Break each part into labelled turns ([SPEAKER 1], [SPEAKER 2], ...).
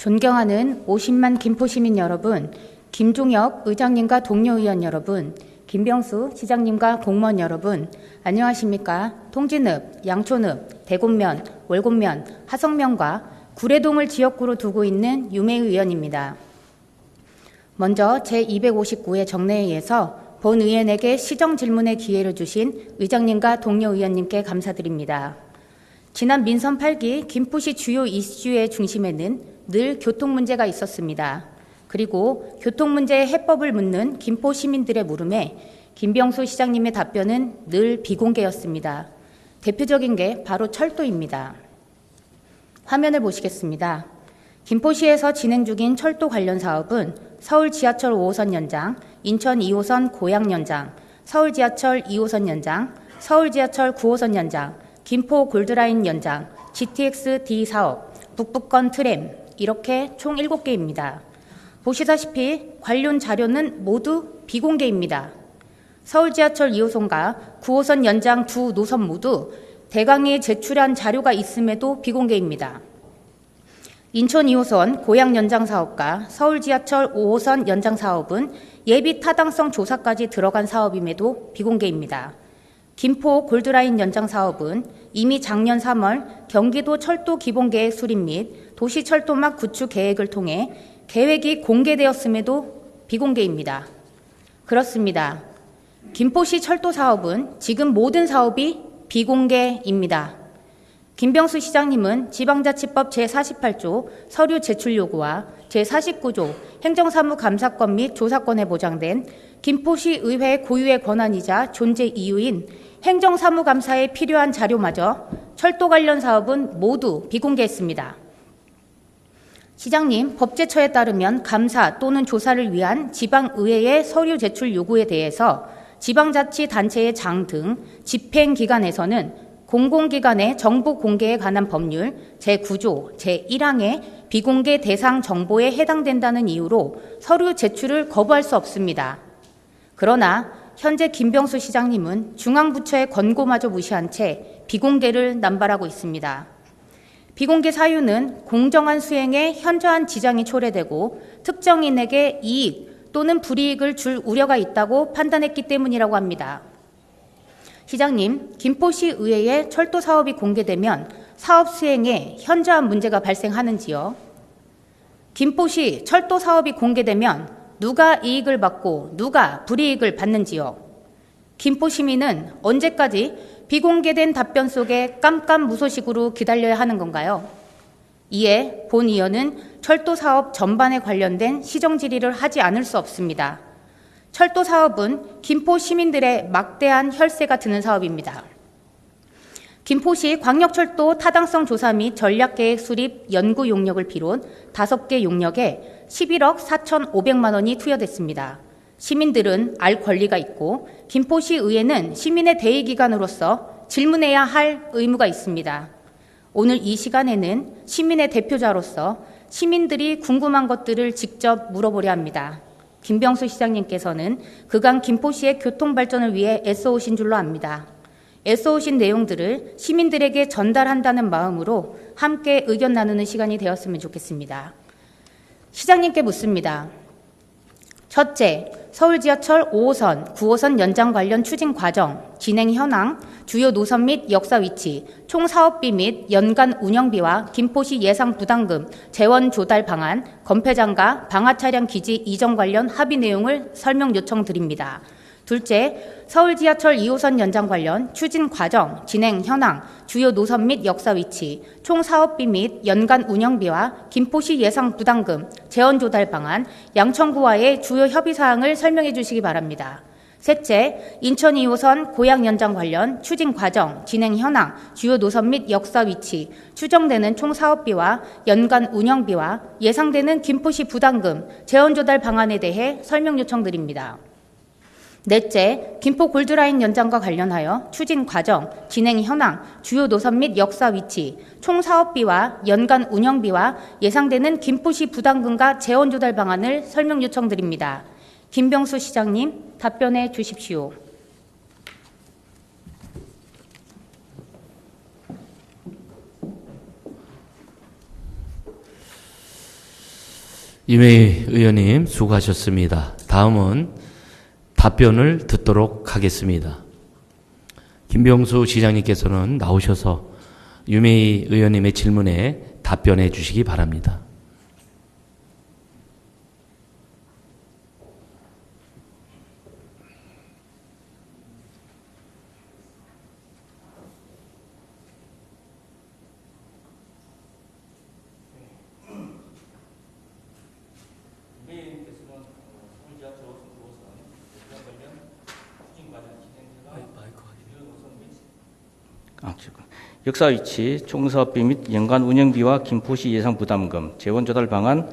[SPEAKER 1] 존경하는 50만 김포시민 여러분, 김종혁 의장님과 동료 의원 여러분, 김병수 시장님과 공무원 여러분, 안녕하십니까? 통진읍, 양촌읍, 대곡면, 월곡면, 하성면과 구례동을 지역구로 두고 있는 유메 의원입니다. 먼저 제259회 정례회에서 본 의원에게 시정 질문의 기회를 주신 의장님과 동료 의원님께 감사드립니다. 지난 민선 8기 김포시 주요 이슈의 중심에는 늘 교통 문제가 있었습니다. 그리고 교통 문제의 해법을 묻는 김포 시민들의 물음에 김병수 시장님의 답변은 늘 비공개였습니다. 대표적인 게 바로 철도입니다. 화면을 보시겠습니다. 김포시에서 진행 중인 철도 관련 사업은 서울 지하철 5호선 연장, 인천 2호선 고양 연장, 서울 지하철 2호선 연장, 서울 지하철 9호선 연장, 김포 골드라인 연장, GTX-D 사업, 북부권 트램 이렇게 총 7개입니다. 보시다시피 관련 자료는 모두 비공개입니다. 서울 지하철 2호선과 9호선 연장 두 노선 모두 대강에 제출한 자료가 있음에도 비공개입니다. 인천 2호선 고양 연장 사업과 서울 지하철 5호선 연장 사업은 예비 타당성 조사까지 들어간 사업임에도 비공개입니다. 김포 골드라인 연장 사업은 이미 작년 3월 경기도 철도 기본계획 수립 및 도시철도막 구축 계획을 통해 계획이 공개되었음에도 비공개입니다. 그렇습니다. 김포시 철도 사업은 지금 모든 사업이 비공개입니다. 김병수 시장님은 지방자치법 제48조 서류 제출 요구와 제49조 행정사무감사권 및 조사권에 보장된 김포시 의회 고유의 권한이자 존재 이유인 행정사무감사에 필요한 자료마저 철도 관련 사업은 모두 비공개했습니다. 시장님, 법제처에 따르면 감사 또는 조사를 위한 지방의회의 서류 제출 요구에 대해서 지방자치단체의 장 등 집행기관에서는 공공기관의 정보 공개에 관한 법률 제9조 제1항의 비공개 대상 정보에 해당된다는 이유로 서류 제출을 거부할 수 없습니다. 그러나 현재 김병수 시장님은 중앙부처의 권고마저 무시한 채 비공개를 남발하고 있습니다. 비공개 사유는 공정한 수행에 현저한 지장이 초래되고 특정인에게 이익 또는 불이익을 줄 우려가 있다고 판단했기 때문이라고 합니다. 시장님, 김포시 의회의 철도 사업이 공개되면 사업 수행에 현저한 문제가 발생하는지요? 김포시 철도 사업이 공개되면 누가 이익을 받고 누가 불이익을 받는지요? 김포 시민은 언제까지 비공개된 답변 속에 깜깜무소식으로 기다려야 하는 건가요? 이에 본 의원은 철도 사업 전반에 관련된 시정 질의를 하지 않을 수 없습니다. 철도 사업은 김포 시민들의 막대한 혈세가 드는 사업입니다. 김포시 광역철도 타당성 조사 및 전략계획 수립 연구 용역을 비롯 5개 용역에 11억 4,500만 원이 투여됐습니다. 시민들은 알 권리가 있고 김포시 의회는 시민의 대의기관으로서 질문해야 할 의무가 있습니다. 오늘 이 시간에는 시민의 대표자로서 시민들이 궁금한 것들을 직접 물어보려 합니다. 김병수 시장님께서는 그간 김포시의 교통발전을 위해 애써오신 줄로 압니다. 애써오신 내용들을 시민들에게 전달한다는 마음으로 함께 의견 나누는 시간이 되었으면 좋겠습니다. 시장님께 묻습니다. 첫째, 서울 지하철 5호선, 9호선 연장 관련 추진 과정, 진행 현황, 주요 노선 및 역사 위치, 총 사업비 및 연간 운영비와 김포시 예상 부담금, 재원 조달 방안, 건폐장과 방화 차량 기지 이전 관련 합의 내용을 설명 요청드립니다. 둘째, 서울 지하철 2호선 연장 관련 추진 과정, 진행 현황, 주요 노선 및 역사 위치, 총 사업비 및 연간 운영비와 김포시 예상 부담금, 재원 조달 방안, 양천구와의 주요 협의 사항을 설명해 주시기 바랍니다. 셋째, 인천 2호선 고양 연장 관련 추진 과정, 진행 현황, 주요 노선 및 역사 위치, 추정되는 총 사업비와 연간 운영비와 예상되는 김포시 부담금, 재원 조달 방안에 대해 설명 요청드립니다. 넷째, 김포 골드라인 연장과 관련하여 추진 과정, 진행 현황, 주요 노선 및 역사 위치, 총 사업비와 연간 운영비와 예상되는 김포시 부담금과 재원 조달 방안을 설명 요청드립니다. 김병수 시장님, 답변해 주십시오.
[SPEAKER 2] 이메희 의원님 수고하셨습니다. 다음은 답변을 듣도록 하겠습니다. 김병수 시장님께서는 나오셔서 유메희 의원님의 질문에 답변해 주시기 바랍니다.
[SPEAKER 3] 역사 위치, 총사업비 및 연간 운영비와 김포시 예산 부담금, 재원 조달 방안,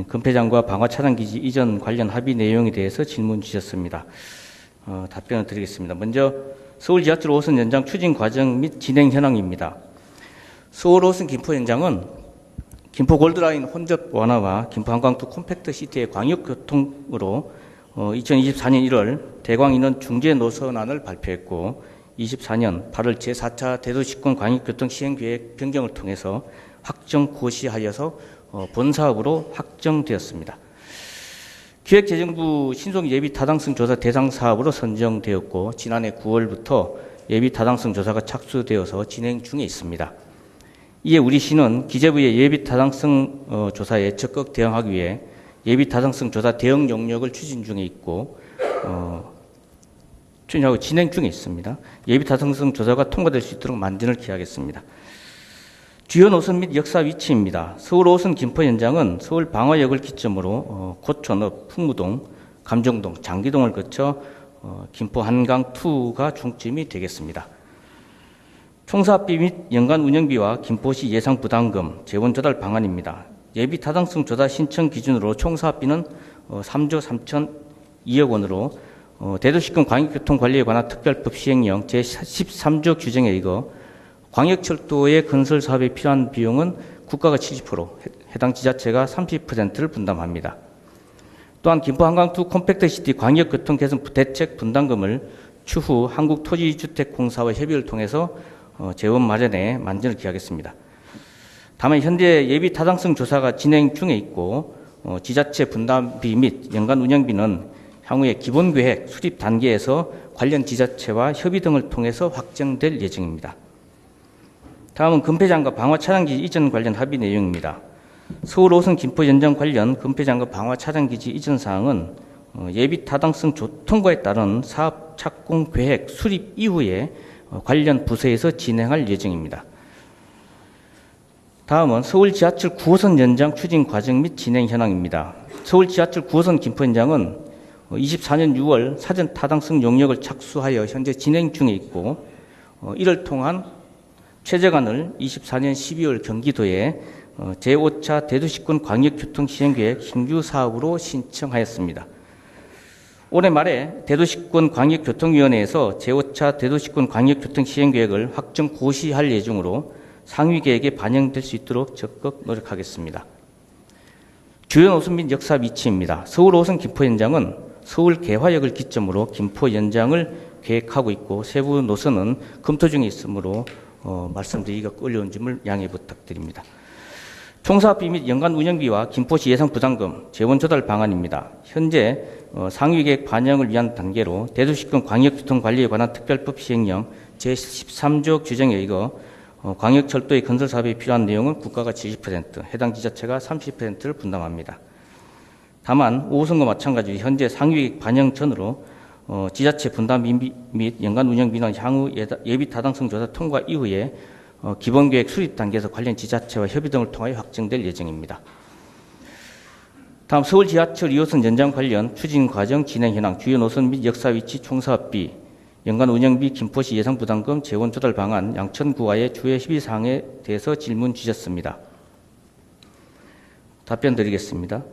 [SPEAKER 3] 금폐장과 방화 차단기지 이전 관련 합의 내용에 대해서 질문 주셨습니다. 답변을 드리겠습니다. 먼저 서울 지하철 5호선 연장 추진 과정 및 진행 현황입니다. 서울 5호선 김포 연장은 김포 골드라인 혼잡 완화와 김포 한강투 콤팩트 시티의 광역교통으로 2024년 1월 대광 인원 중재 노선안을 발표했고 24년 8월 제4차 대도시권 광역교통 시행계획 변경을 통해서 확정 고시하여서 본사업으로 확정되었습니다. 기획재정부 신속 예비 타당성 조사 대상 사업으로 선정되었고 지난해 9월부터 예비 타당성 조사가 착수되어서 진행 중에 있습니다. 이에 우리 시는 기재부의 예비 타당성 조사에 적극 대응하기 위해 예비 타당성 조사 대응 용역을 추진 중에 있고 추진하고 진행 중에 있습니다. 예비 타당성 조사가 통과될 수 있도록 만전을 기하겠습니다. 주요 노선 및 역사 위치입니다. 서울 5호선 김포 연장은 서울 방화역을 기점으로 고촌읍, 풍무동, 감정동, 장기동을 거쳐 김포 한강2가 중점이 되겠습니다. 총사업비 및 연간 운영비와 김포시 예상 부담금, 재원 조달 방안입니다. 예비 타당성 조사 신청 기준으로 총사업비는 3조 3,002억 원으로 대도시권 광역교통관리에 관한 특별법 시행령 제13조 규정에 의거 광역철도의 건설 사업에 필요한 비용은 국가가 70%, 해당 지자체가 30%를 분담합니다. 또한 김포 한강투 콤팩트시티 광역교통 개선 대책 분담금을 추후 한국토지주택공사와 협의를 통해서 재원 마련에 만전을 기하겠습니다. 다만 현재 예비 타당성 조사가 진행 중에 있고 지자체 분담비 및 연간 운영비는 향후에 기본계획 수립 단계에서 관련 지자체와 협의 등을 통해서 확정될 예정입니다. 다음은 금폐장과 방화 차단기지 이전 관련 합의 내용입니다. 서울 5호선 김포 연장 관련 금폐장과 방화 차단기지 이전 사항은 예비 타당성 통과에 따른 사업 착공 계획 수립 이후에 관련 부서에서 진행할 예정입니다. 다음은 서울 지하철 9호선 연장 추진 과정 및 진행 현황입니다. 서울 지하철 9호선 김포 연장은 24년 6월 사전 타당성 용역을 착수하여 현재 진행 중에 있고 이를 통한 최저간을 24년 12월 경기도에 제5차 대도시권 광역교통 시행계획 신규 사업으로 신청하였습니다. 올해 말에 대도시권 광역교통위원회에서 제5차 대도시권 광역교통 시행계획을 확정 고시할 예정으로 상위계획에 반영될 수 있도록 적극 노력하겠습니다. 주요 노선 및 역사 위치입니다. 서울 5호선 김포 연장은 서울 개화역을 기점으로 김포 연장을 계획하고 있고 세부 노선은 검토 중에 있으므로 말씀드리기가 어려운 점을 양해 부탁드립니다. 총사업비 및 연간 운영비와 김포시 예상 부담금, 재원 조달 방안입니다. 현재 상위계획 반영을 위한 단계로 대도시권 광역교통관리에 관한 특별법 시행령 제13조 규정에 의거 광역철도의 건설 사업에 필요한 내용은 국가가 70%, 해당 지자체가 30%를 분담합니다. 다만 5호선과 마찬가지로 현재 상위계획 반영 전으로 지자체 분담비 및 연간 운영비는 향후 예비 타당성 조사 통과 이후에 기본계획 수립 단계에서 관련 지자체와 협의 등을 통하여 확정될 예정입니다. 다음 서울 지하철 2호선 연장 관련 추진 과정 진행 현황, 주요 노선 및 역사 위치, 총사업비, 연간 운영비, 김포시 예상 부담금, 재원 조달 방안, 양천구와의 주요 협의 사항에 대해서 질문 주셨습니다. 답변 드리겠습니다.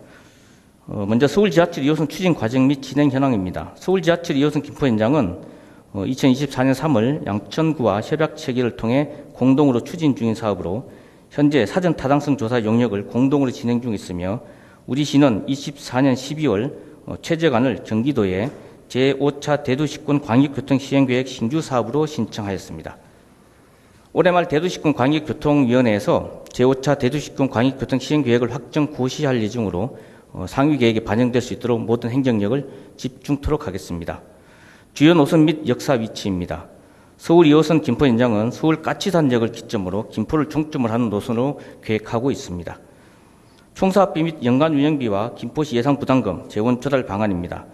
[SPEAKER 3] 먼저 서울 지하철 2호선 추진 과정 및 진행 현황입니다. 서울 지하철 2호선 김포 연장은 2024년 3월 양천구와 협약 체결을 통해 공동으로 추진 중인 사업으로 현재 사전 타당성 조사 용역을 공동으로 진행 중에 있으며 우리 시는 24년 12월 최저간을 경기도에 제5차 대도시권 광역교통 시행계획 신규 사업으로 신청하였습니다. 올해 말 대도시권 광역교통위원회에서 제5차 대도시권 광역교통 시행계획을 확정 고시할 예정으로 상위 계획에 반영될 수 있도록 모든 행정력을 집중토록 하겠습니다. 주요 노선 및 역사 위치입니다. 서울 2호선 김포 연장은 서울 까치산역을 기점으로 김포를 중점으로 하는 노선으로 계획하고 있습니다. 총사업비 및 연간 운영비와 김포시 예상 부담금 재원 조달 방안입니다.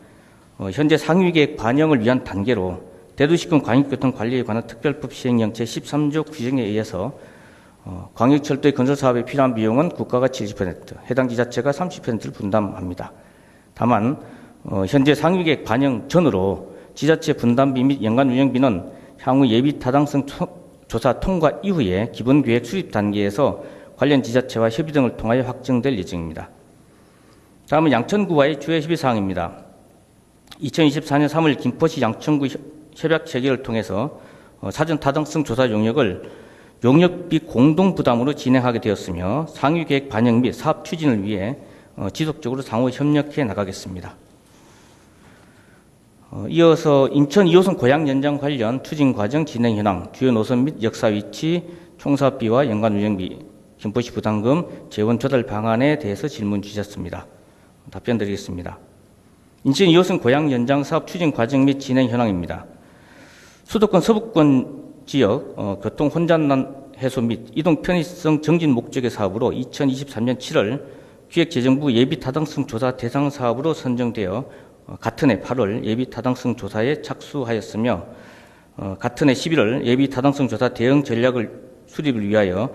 [SPEAKER 3] 현재 상위 계획 반영을 위한 단계로 대도시권 광역교통 관리에 관한 특별법 시행령 제13조 규정에 의해서 광역철도의 건설 사업에 필요한 비용은 국가가 70%, 해당 지자체가 30%를 분담합니다. 다만 현재 상위 계획 반영 전으로 지자체 분담비 및 연간 운영비는 향후 예비 타당성 조사 통과 이후에 기본 계획 수립 단계에서 관련 지자체와 협의 등을 통하여 확정될 예정입니다. 다음은 양천구와의 주요 협의 사항입니다. 2024년 3월 김포시 양천구 협약 체결을 통해서 사전 타당성 조사 용역비 공동 부담으로 진행하게 되었으며 상위 계획 반영 및 사업 추진을 위해 지속적으로 상호 협력해 나가겠습니다. 이어서 인천 2호선 고양 연장 관련 추진 과정 진행 현황, 주요 노선 및 역사 위치, 총사업비와 연간 운영비, 김포시 부담금, 재원 조달 방안에 대해서 질문 주셨습니다. 답변 드리겠습니다. 인천 2호선 고양 연장 사업 추진 과정 및 진행 현황입니다. 수도권 서부권 지역 교통 혼잡난 해소 및 이동 편의성 정진 목적의 사업으로 2023년 7월 기획재정부 예비 타당성 조사 대상 사업으로 선정되어 같은 해 8월 예비 타당성 조사에 착수하였으며 같은 해 11월 예비 타당성 조사 대응 전략을 수립을 위하여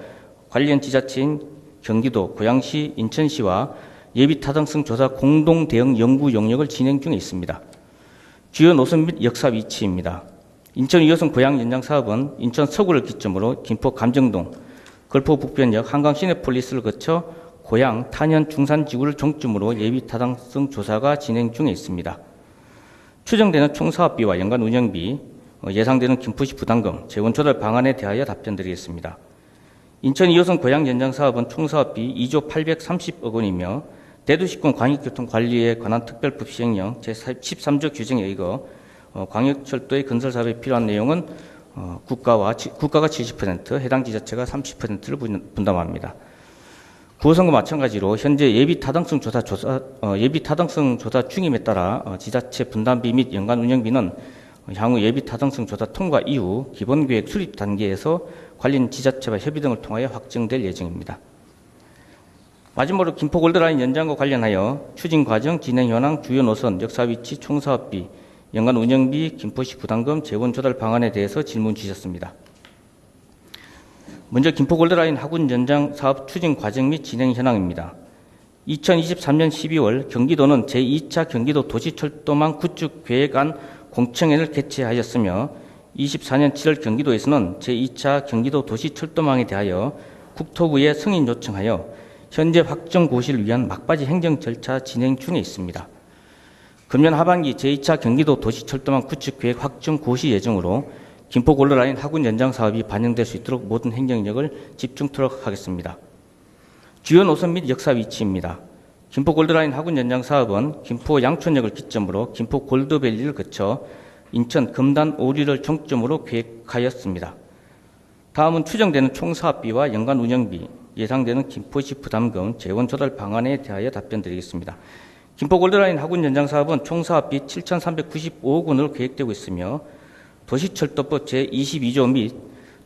[SPEAKER 3] 관련 지자체인 경기도, 고양시, 인천시와 예비 타당성 조사 공동 대응 연구 용역을 진행 중에 있습니다. 주요 노선 및 역사 위치입니다. 인천 2호선 고양 연장 사업은 인천 서구를 기점으로 김포 감정동, 걸포 북변역, 한강 시내폴리스를 거쳐 고양, 탄현, 중산 지구를 중점으로 예비 타당성 조사가 진행 중에 있습니다. 추정되는 총사업비와 연간 운영비, 예상되는 김포시 부담금, 재원 조달 방안에 대하여 답변드리겠습니다. 인천 2호선 고양 연장 사업은 총사업비 2조 830억 원이며 대도시권 광역교통 관리에 관한 특별법 시행령 제13조 규정에 의거 광역철도의 건설 사업에 필요한 내용은 국가가 70%, 해당 지자체가 30%를 분담합니다. 9호선과 마찬가지로 현재 예비 타당성 조사 중임에 따라 지자체 분담비 및 연간 운영비는 향후 예비 타당성 조사 통과 이후 기본 계획 수립 단계에서 관련 지자체와 협의 등을 통하여 확정될 예정입니다. 마지막으로 김포 골드라인 연장과 관련하여 추진 과정, 진행 현황, 주요 노선, 역사 위치, 총사업비, 연간 운영비, 김포시 부담금, 재원 조달 방안에 대해서 질문 주셨습니다. 먼저 김포 골드라인 하군 연장 사업 추진 과정 및 진행 현황입니다. 2023년 12월 경기도는 제2차 경기도 도시철도망 구축 계획안 공청회를 개최하였으며 24년 7월 경기도에서는 제2차 경기도 도시철도망에 대하여 국토부에 승인 요청하여 현재 확정 고시를 위한 막바지 행정 절차 진행 중에 있습니다. 금년 하반기 제2차 경기도 도시철도망 구축 계획 확정 고시 예정으로 김포 골드라인 하군 연장 사업이 반영될 수 있도록 모든 행정력을 집중토록 하겠습니다. 주요 노선 및 역사 위치입니다. 김포 골드라인 하군 연장 사업은 김포 양촌역을 기점으로 김포 골드밸리를 거쳐 인천 금단 오리를 중점으로 계획하였습니다. 다음은 추정되는 총사업비와 연간 운영비, 예상되는 김포시 부담금, 재원 조달 방안에 대하여 답변드리겠습니다. 김포 골드라인 하군 연장 사업은 총사업비 7,395억 원으로 계획되고 있으며 도시철도법 제22조 및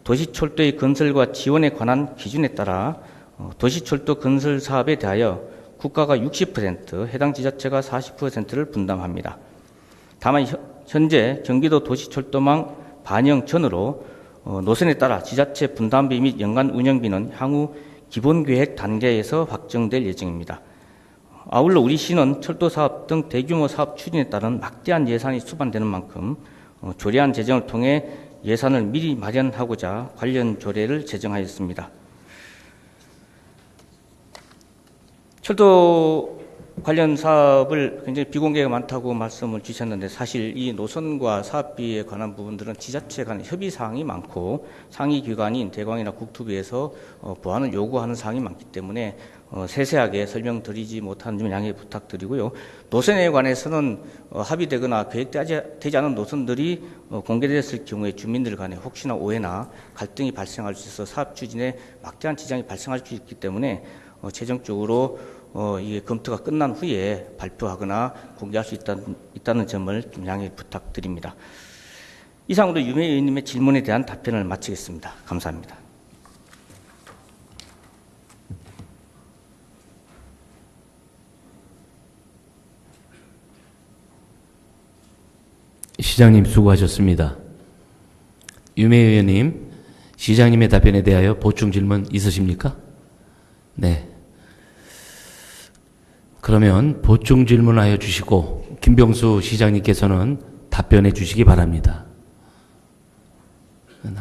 [SPEAKER 3] 도시철도의 건설과 지원에 관한 기준에 따라 도시철도 건설 사업에 대하여 국가가 60%, 해당 지자체가 40%를 분담합니다. 다만 현재 경기도 도시철도망 반영 전으로 노선에 따라 지자체 분담비 및 연간 운영비는 향후 기본계획 단계에서 확정될 예정입니다. 아울러 우리 시는 철도사업 등 대규모 사업 추진에 따른 막대한 예산이 수반되는 만큼 조례안 제정을 통해 예산을 미리 마련하고자 관련 조례를 제정하였습니다. 철도 관련 사업을 굉장히 비공개가 많다고 말씀을 주셨는데 사실 이 노선과 사업비에 관한 부분들은 지자체 간 협의 사항이 많고 상위 기관인 대광이나 국토부에서 보완을 요구하는 사항이 많기 때문에 세세하게 설명드리지 못하는 점 양해 부탁드리고요. 노선에 관해서는 합의되거나 계획되지 않은 노선들이 공개됐을 경우에 주민들 간에 혹시나 오해나 갈등이 발생할 수 있어 사업 추진에 막대한 지장이 발생할 수 있기 때문에 최종적으로 이게 검토가 끝난 후에 발표하거나 공개할 수 있다는 점을 좀 양해 부탁드립니다. 이상으로 유명 의원님의 질문에 대한 답변을 마치겠습니다. 감사합니다.
[SPEAKER 2] 시장님 수고하셨습니다. 유명 의원님, 시장님의 답변에 대하여 보충 질문 있으십니까? 네. 그러면 보충 질문하여 주시고 김병수 시장님께서는 답변해 주시기 바랍니다. 네.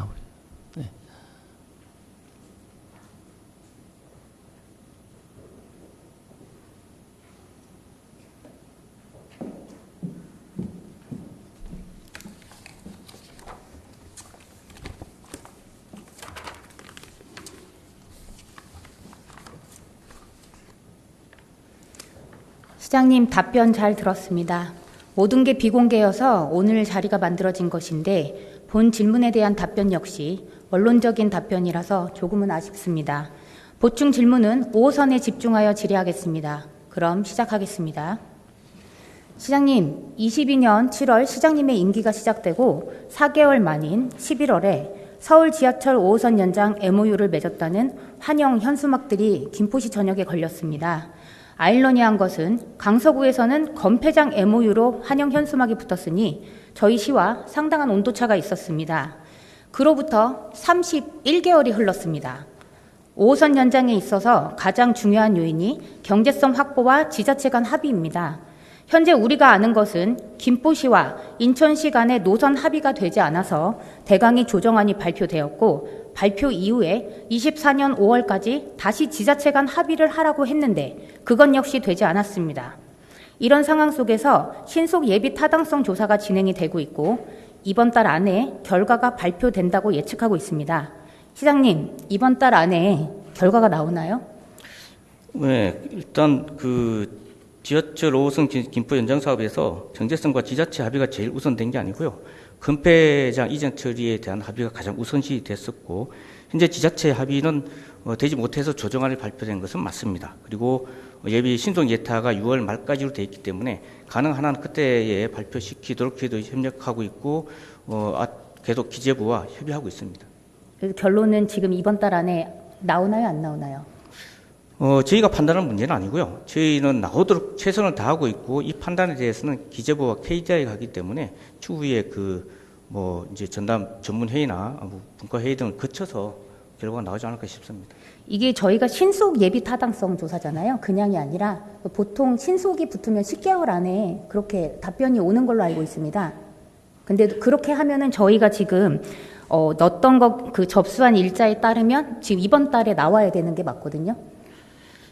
[SPEAKER 1] 시장님 답변 잘 들었습니다. 모든 게 비공개여서 오늘 자리가 만들어진 것인데 본 질문에 대한 답변 역시 원론적인 답변이라서 조금은 아쉽습니다. 보충 질문은 5호선에 집중하여 질의하겠습니다. 그럼 시작하겠습니다. 시장님, 22년 7월 시장님의 임기가 시작되고 4개월 만인 11월에 서울 지하철 5호선 연장 MOU를 맺었다는 환영 현수막들이 김포시 전역에 걸렸습니다. 아이러니한 것은 강서구에서는 검폐장 MOU로 환영 현수막이 붙었으니 저희 시와 상당한 온도차가 있었습니다. 그로부터 31개월이 흘렀습니다. 5호선 연장에 있어서 가장 중요한 요인이 경제성 확보와 지자체 간 합의입니다. 현재 우리가 아는 것은 김포시와 인천시 간의 노선 합의가 되지 않아서 대강의 조정안이 발표되었고 발표 이후에 24년 5월까지 다시 지자체 간 합의를 하라고 했는데 그건 역시 되지 않았습니다. 이런 상황 속에서 신속 예비 타당성 조사가 진행이 되고 있고 이번 달 안에 결과가 발표된다고 예측하고 있습니다. 시장님, 이번 달 안에 결과가 나오나요?
[SPEAKER 3] 네, 일단 지하철 5호선 김포 연장 사업에서 경제성과 지자체 합의가 제일 우선된 게 아니고요. 검폐장 이전 처리에 대한 합의가 가장 우선시 됐었고 현재 지자체 합의는 되지 못해서 조정안이 발표된 것은 맞습니다. 그리고 예비 신속 예타가 6월 말까지로 되어 있기 때문에 가능한 한 그때에 발표시키도록 저희도 협력하고 있고 계속 기재부와 협의하고 있습니다.
[SPEAKER 1] 그래서 결론은 지금 이번 달 안에 나오나요, 안 나오나요?
[SPEAKER 3] 저희가 판단할 문제는 아니고요. 저희는 나오도록 최선을 다하고 있고 이 판단에 대해서는 기재부와 KDI가 하기 때문에 추후에 이제 전담 전문 회의나 분과 회의 등을 거쳐서 결과가 나오지 않을까 싶습니다.
[SPEAKER 1] 이게 저희가 신속 예비 타당성 조사잖아요. 그냥이 아니라 보통 신속이 붙으면 10개월 안에 그렇게 답변이 오는 걸로 알고 있습니다. 근데 그렇게 하면은 저희가 지금 넣었던 그 접수한 일자에 따르면 지금 이번 달에 나와야 되는 게 맞거든요.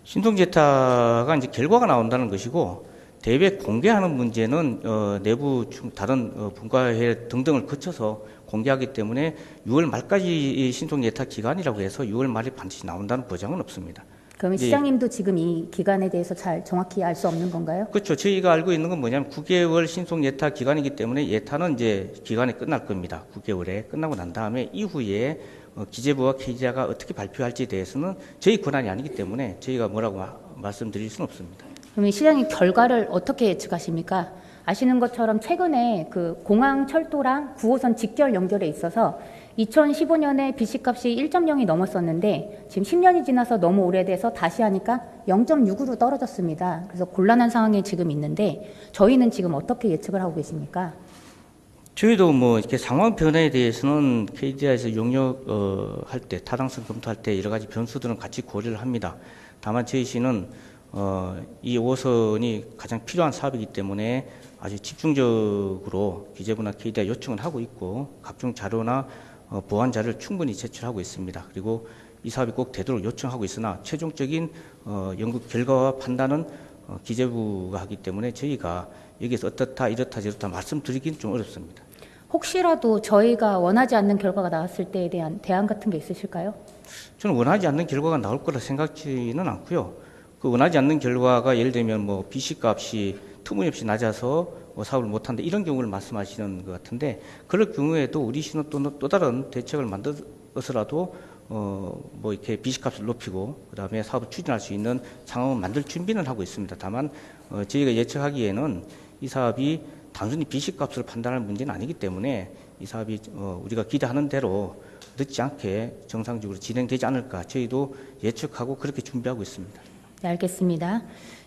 [SPEAKER 3] 신속예타가 이제 결과가 나온다는 것이고 대외 공개하는 문제는 내부 다른 분과회 등등을 거쳐서 공개하기 때문에 6월 말까지 신속예타 기간이라고 해서 6월 말에 반드시 나온다는 보장은 없습니다.
[SPEAKER 1] 그러면 시장님도 지금 이 기간에 대해서 잘 정확히 알 수 없는 건가요?
[SPEAKER 3] 그렇죠. 저희가 알고 있는 건 뭐냐면 9개월 신속예타 기간이기 때문에 예타는 이제 기간이 끝날 겁니다. 9개월에 끝나고 난 다음에 이후에 기재부와 KDI가 어떻게 발표할지에 대해서는 저희 권한이 아니기 때문에 저희가 뭐라고 말씀드릴 수는 없습니다.
[SPEAKER 1] 그러면 시장님 결과를 어떻게 예측하십니까? 아시는 것처럼 최근에 그 공항철도랑 9호선 직결 연결에 있어서 2015년에 BC값이 1.0이 넘었었는데 지금 10년이 지나서 너무 오래돼서 다시 하니까 0.6으로 떨어졌습니다. 그래서 곤란한 상황에 지금 있는데 저희는 지금 어떻게 예측을 하고 계십니까?
[SPEAKER 3] 저희도 이렇게 상황 변화에 대해서는 KDI에서 용역할 때 타당성 검토할 때 여러 가지 변수들은 같이 고려를 합니다. 다만 저희 시는 이 5호선이 가장 필요한 사업이기 때문에 아주 집중적으로 기재부나 KDI 요청을 하고 있고 각종 자료나 보완 자료를 충분히 제출하고 있습니다. 그리고 이 사업이 꼭 되도록 요청하고 있으나 최종적인 연구 결과와 판단은 기재부가 하기 때문에 저희가 여기서 어떻다 이렇다 저렇다 말씀드리긴 좀 어렵습니다.
[SPEAKER 1] 혹시라도 저희가 원하지 않는 결과가 나왔을 때에 대한 대안 같은 게 있으실까요?
[SPEAKER 3] 저는 원하지 않는 결과가 나올 거라 생각지는 않고요. 그 원하지 않는 결과가 예를 들면 BC값이 터무니없이 낮아서 사업을 못한다 이런 경우를 말씀하시는 것 같은데 그럴 경우에도 우리 시는 또 다른 대책을 만들어서라도 뭐 이렇게 비식값을 높이고 그다음에 사업을 추진할 수 있는 상황을 만들 준비는 하고 있습니다. 다만 저희가 예측하기에는 이 사업이 단순히 비식값을 판단할 문제는 아니기 때문에 이 사업이 우리가 기대하는 대로 늦지 않게 정상적으로 진행되지 않을까 저희도 예측하고 그렇게 준비하고 있습니다.
[SPEAKER 1] 네, 알겠습니다.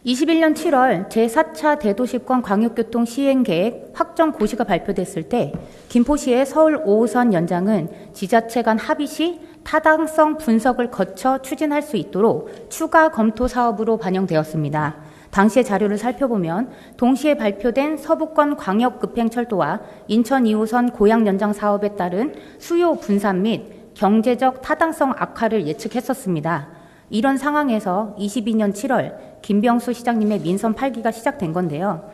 [SPEAKER 1] 21년 7월 제4차 대도시권 광역교통 시행계획 확정 고시가 발표됐을 때 김포시의 서울 5호선 연장은 지자체 간 합의 시 타당성 분석을 거쳐 추진할 수 있도록 추가 검토 사업으로 반영되었습니다. 당시의 자료를 살펴보면 동시에 발표된 서부권 광역급행철도와 인천 2호선 고양 연장 사업에 따른 수요 분산 및 경제적 타당성 악화를 예측했었습니다. 이런 상황에서 22년 7월 김병수 시장님의 민선 8기가 시작된 건데요.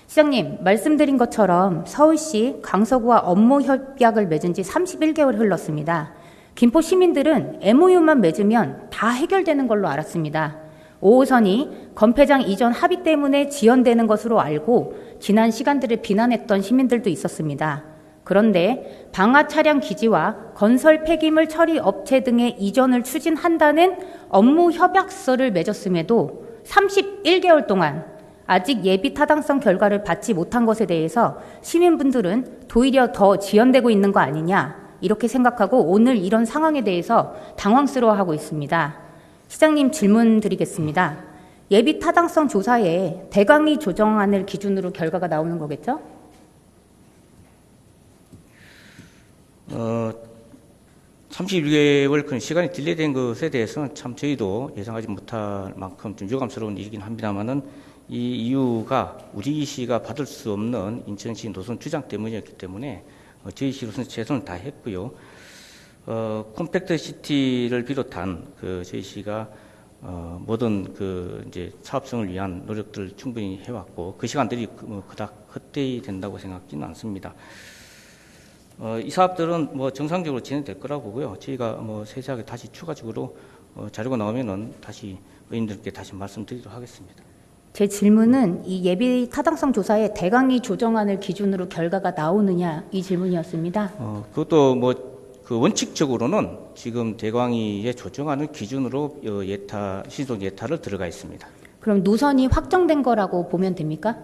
[SPEAKER 1] 시장님, 말씀드린 것처럼 서울시 강서구와 업무 협약을 맺은 지 31개월 흘렀습니다. 김포 시민들은 MOU만 맺으면 다 해결되는 걸로 알았습니다. 5호선이 건폐장 이전 합의 때문에 지연되는 것으로 알고 지난 시간들을 비난했던 시민들도 있었습니다. 그런데 방화 차량 기지와 건설 폐기물 처리 업체 등의 이전을 추진한다는 업무 협약서를 맺었음에도 31개월 동안 아직 예비 타당성 결과를 받지 못한 것에 대해서 시민분들은 도리어 더 지연되고 있는 거 아니냐 이렇게 생각하고 오늘 이런 상황에 대해서 당황스러워하고 있습니다. 시장님 질문 드리겠습니다. 예비 타당성 조사에 대강의 조정안을 기준으로 결과가 나오는 거겠죠?
[SPEAKER 3] 31개월 그 시간이 딜레이된 것에 대해서는 참 저희도 예상하지 못할 만큼 좀 유감스러운 일이긴 합니다만은 이 이유가 우리 시가 받을 수 없는 인천시 노선 주장 때문이었기 때문에 저희 시로서는 최선을 다했고요. 컴팩트 시티를 비롯한 그 저희 시가 모든 그 이제 사업성을 위한 노력들을 충분히 해왔고 그 시간들이 그닥 헛되이 된다고 생각지는 않습니다. 이 사업들은 뭐 정상적으로 진행될 거라고 보고요. 저희가 뭐 세세하게 다시 추가적으로 자료가 나오면은 다시 의원님들께 다시 말씀드리도록 하겠습니다.
[SPEAKER 1] 제 질문은 이 예비 타당성 조사에 대강의 조정안을 기준으로 결과가 나오느냐 이 질문이었습니다.
[SPEAKER 3] 그것도 뭐 그 원칙적으로는 지금 대광위의 조정안을 기준으로 신속 예타를 들어가 있습니다.
[SPEAKER 1] 그럼 노선이 확정된 거라고 보면 됩니까?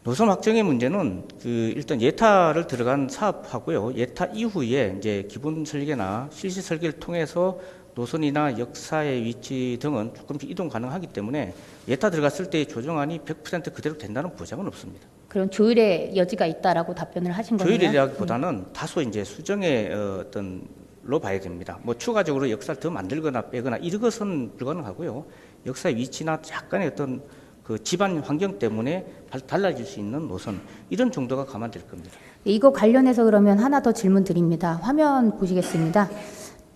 [SPEAKER 3] 노선 확정의 문제는 일단 예타를 들어간 사업하고요. 예타 이후에 이제 기본 설계나 실시 설계를 통해서 노선이나 역사의 위치 등은 조금씩 이동 가능하기 때문에 예타 들어갔을 때의 조정안이 100% 그대로 된다는 보장은 없습니다.
[SPEAKER 1] 그럼 조율의 여지가 있다라고 답변을 하신 거네요.
[SPEAKER 3] 조율이라기보다는 다소 이제 수정의 로 봐야 됩니다. 뭐 추가적으로 역사를 더 만들거나 빼거나 이런 것은 불가능하고요. 역사의 위치나 약간의 어떤 그 집안 환경 때문에 달라질 수 있는 노선 이런 정도가 감안될 겁니다.
[SPEAKER 1] 이거 관련해서 그러면 하나 더 질문 드립니다. 화면 보시겠습니다.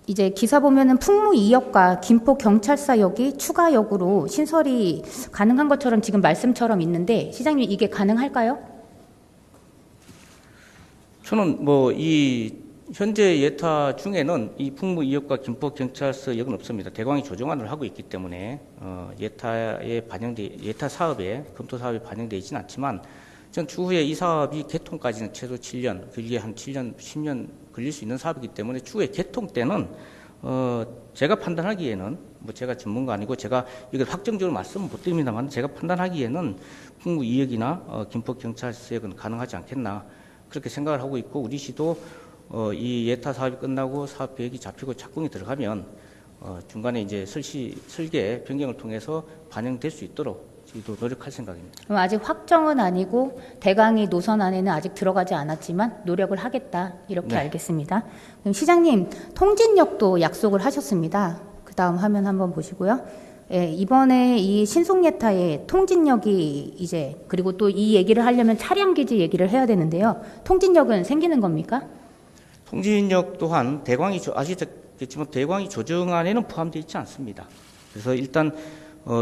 [SPEAKER 1] 이제 기사 보면은 풍무 2역과 김포 경찰서역이 추가역으로 신설이 가능한 것처럼 지금 말씀처럼 있는데 시장님 이게 가능할까요? 저는
[SPEAKER 3] 뭐 이 현재 예타 중에는 이 풍무 2역과 김포 경찰서역은 없습니다. 대광이 조정안을 하고 있기 때문에 예타 사업에 검토 사업에 반영되어 있지는 않지만 전 추후에 이 사업이 개통까지는 최소 7년, 길게 한 7년, 10년 걸릴 수 있는 사업이기 때문에 추후에 개통 때는 제가 판단하기에는 뭐 제가 전문가 아니고 제가 이걸 확정적으로 말씀은 못 드립니다만 제가 판단하기에는 풍무 2역이나 김포 경찰서역은 가능하지 않겠나 그렇게 생각을 하고 있고 우리 시도 이 예타 사업이 끝나고 사업 계획이 잡히고 착공이 들어가면 중간에 이제 설계 변경을 통해서 반영될 수 있도록 저희도 노력할 생각입니다.
[SPEAKER 1] 그럼 아직 확정은 아니고 대강이 노선 안에는 아직 들어가지 않았지만 노력을 하겠다 이렇게
[SPEAKER 3] 네.
[SPEAKER 1] 알겠습니다. 그럼 시장님 통진역도 약속을 하셨습니다. 그 다음 화면 한번 보시고요. 예, 이번에 이 신속예타의 통진역이 이제 그리고 또 이 얘기를 하려면 차량기지 얘기를 해야 되는데요. 통진역은 생기는 겁니까?
[SPEAKER 3] 통진역 또한 아시겠지만 대광이 조정안에는 포함되어 있지 않습니다. 그래서 일단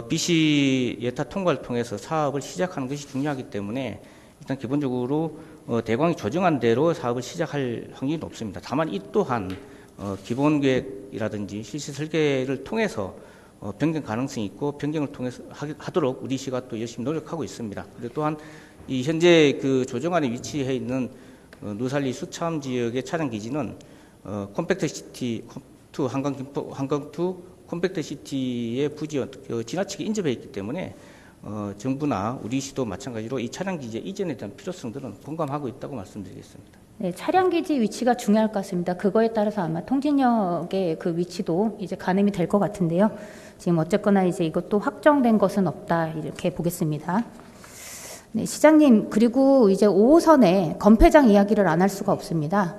[SPEAKER 3] BC 예타 통과를 통해서 사업을 시작하는 것이 중요하기 때문에 일단 기본적으로 대광이 조정안대로 사업을 시작할 확률이 높습니다. 다만 이 또한 기본 계획이라든지 실시 설계를 통해서 변경 가능성이 있고 변경을 통해서 하도록 우리 시가 또 열심히 노력하고 있습니다. 그리고 또한 이 현재 그 조정안에 위치해 있는 누살리 수참 지역의 차량 기지는 컴팩트 시티 2 한강 2 컴팩트 시티의 부지 지나치게 인접해 있기 때문에 정부나 우리 시도 마찬가지로 이 차량 기지 이전에 대한 필요성들은 공감하고 있다고 말씀드리겠습니다.
[SPEAKER 1] 네, 차량 기지 위치가 중요할 것 같습니다. 그거에 따라서 아마 통진역의 그 위치도 이제 가늠이 될 것 같은데요. 지금 어쨌거나 이제 이것도 확정된 것은 없다 이렇게 보겠습니다. 네, 시장님, 그리고 이제 5호선에 건폐장 이야기를 안 할 수가 없습니다.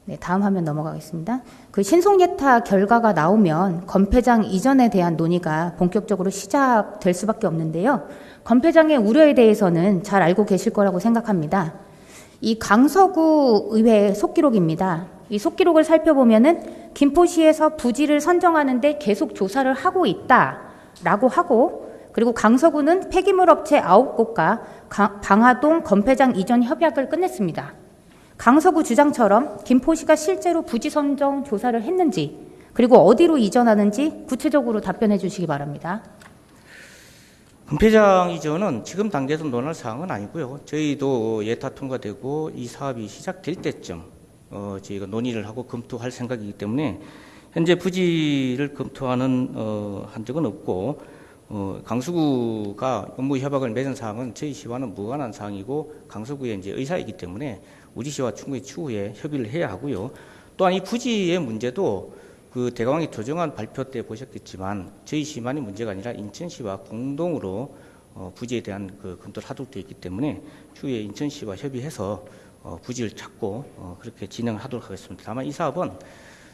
[SPEAKER 1] 네, 다음 화면 넘어가겠습니다. 그 신속예타 결과가 나오면 건폐장 이전에 대한 논의가 본격적으로 시작될 수밖에 없는데요. 건폐장의 우려에 대해서는 잘 알고 계실 거라고 생각합니다. 이 강서구 의회 속기록입니다. 이 속기록을 살펴보면은 김포시에서 부지를 선정하는데 계속 조사를 하고 있다라고 하고, 그리고 강서구는 폐기물 업체 9곳과 방화동 건폐장 이전 협약을 끝냈습니다. 강서구 주장처럼 김포시가 실제로 부지 선정 조사를 했는지, 그리고 어디로 이전하는지 구체적으로 답변해 주시기 바랍니다.
[SPEAKER 3] 건폐장 이전은 지금 단계에서 논할 사항은 아니고요. 저희도 예타 통과되고 이 사업이 시작될 때쯤 저희가 논의를 하고 검토할 생각이기 때문에 현재 부지를 검토하는 한 적은 없고, 강서구가 업무 협약을 맺은 사항은 저희 시와는 무관한 사항이고 강서구의 이제 의사이기 때문에 우리 시와 충분히 추후에 협의를 해야 하고요. 또한 이 부지의 문제도 그 대강이 조정안 발표 때 보셨겠지만 저희 시만의 문제가 아니라 인천시와 공동으로 부지에 대한 그 검토를 하도록 되어 있기 때문에 추후에 인천시와 협의해서 부지를 찾고 그렇게 진행하도록 하겠습니다. 다만 이 사업은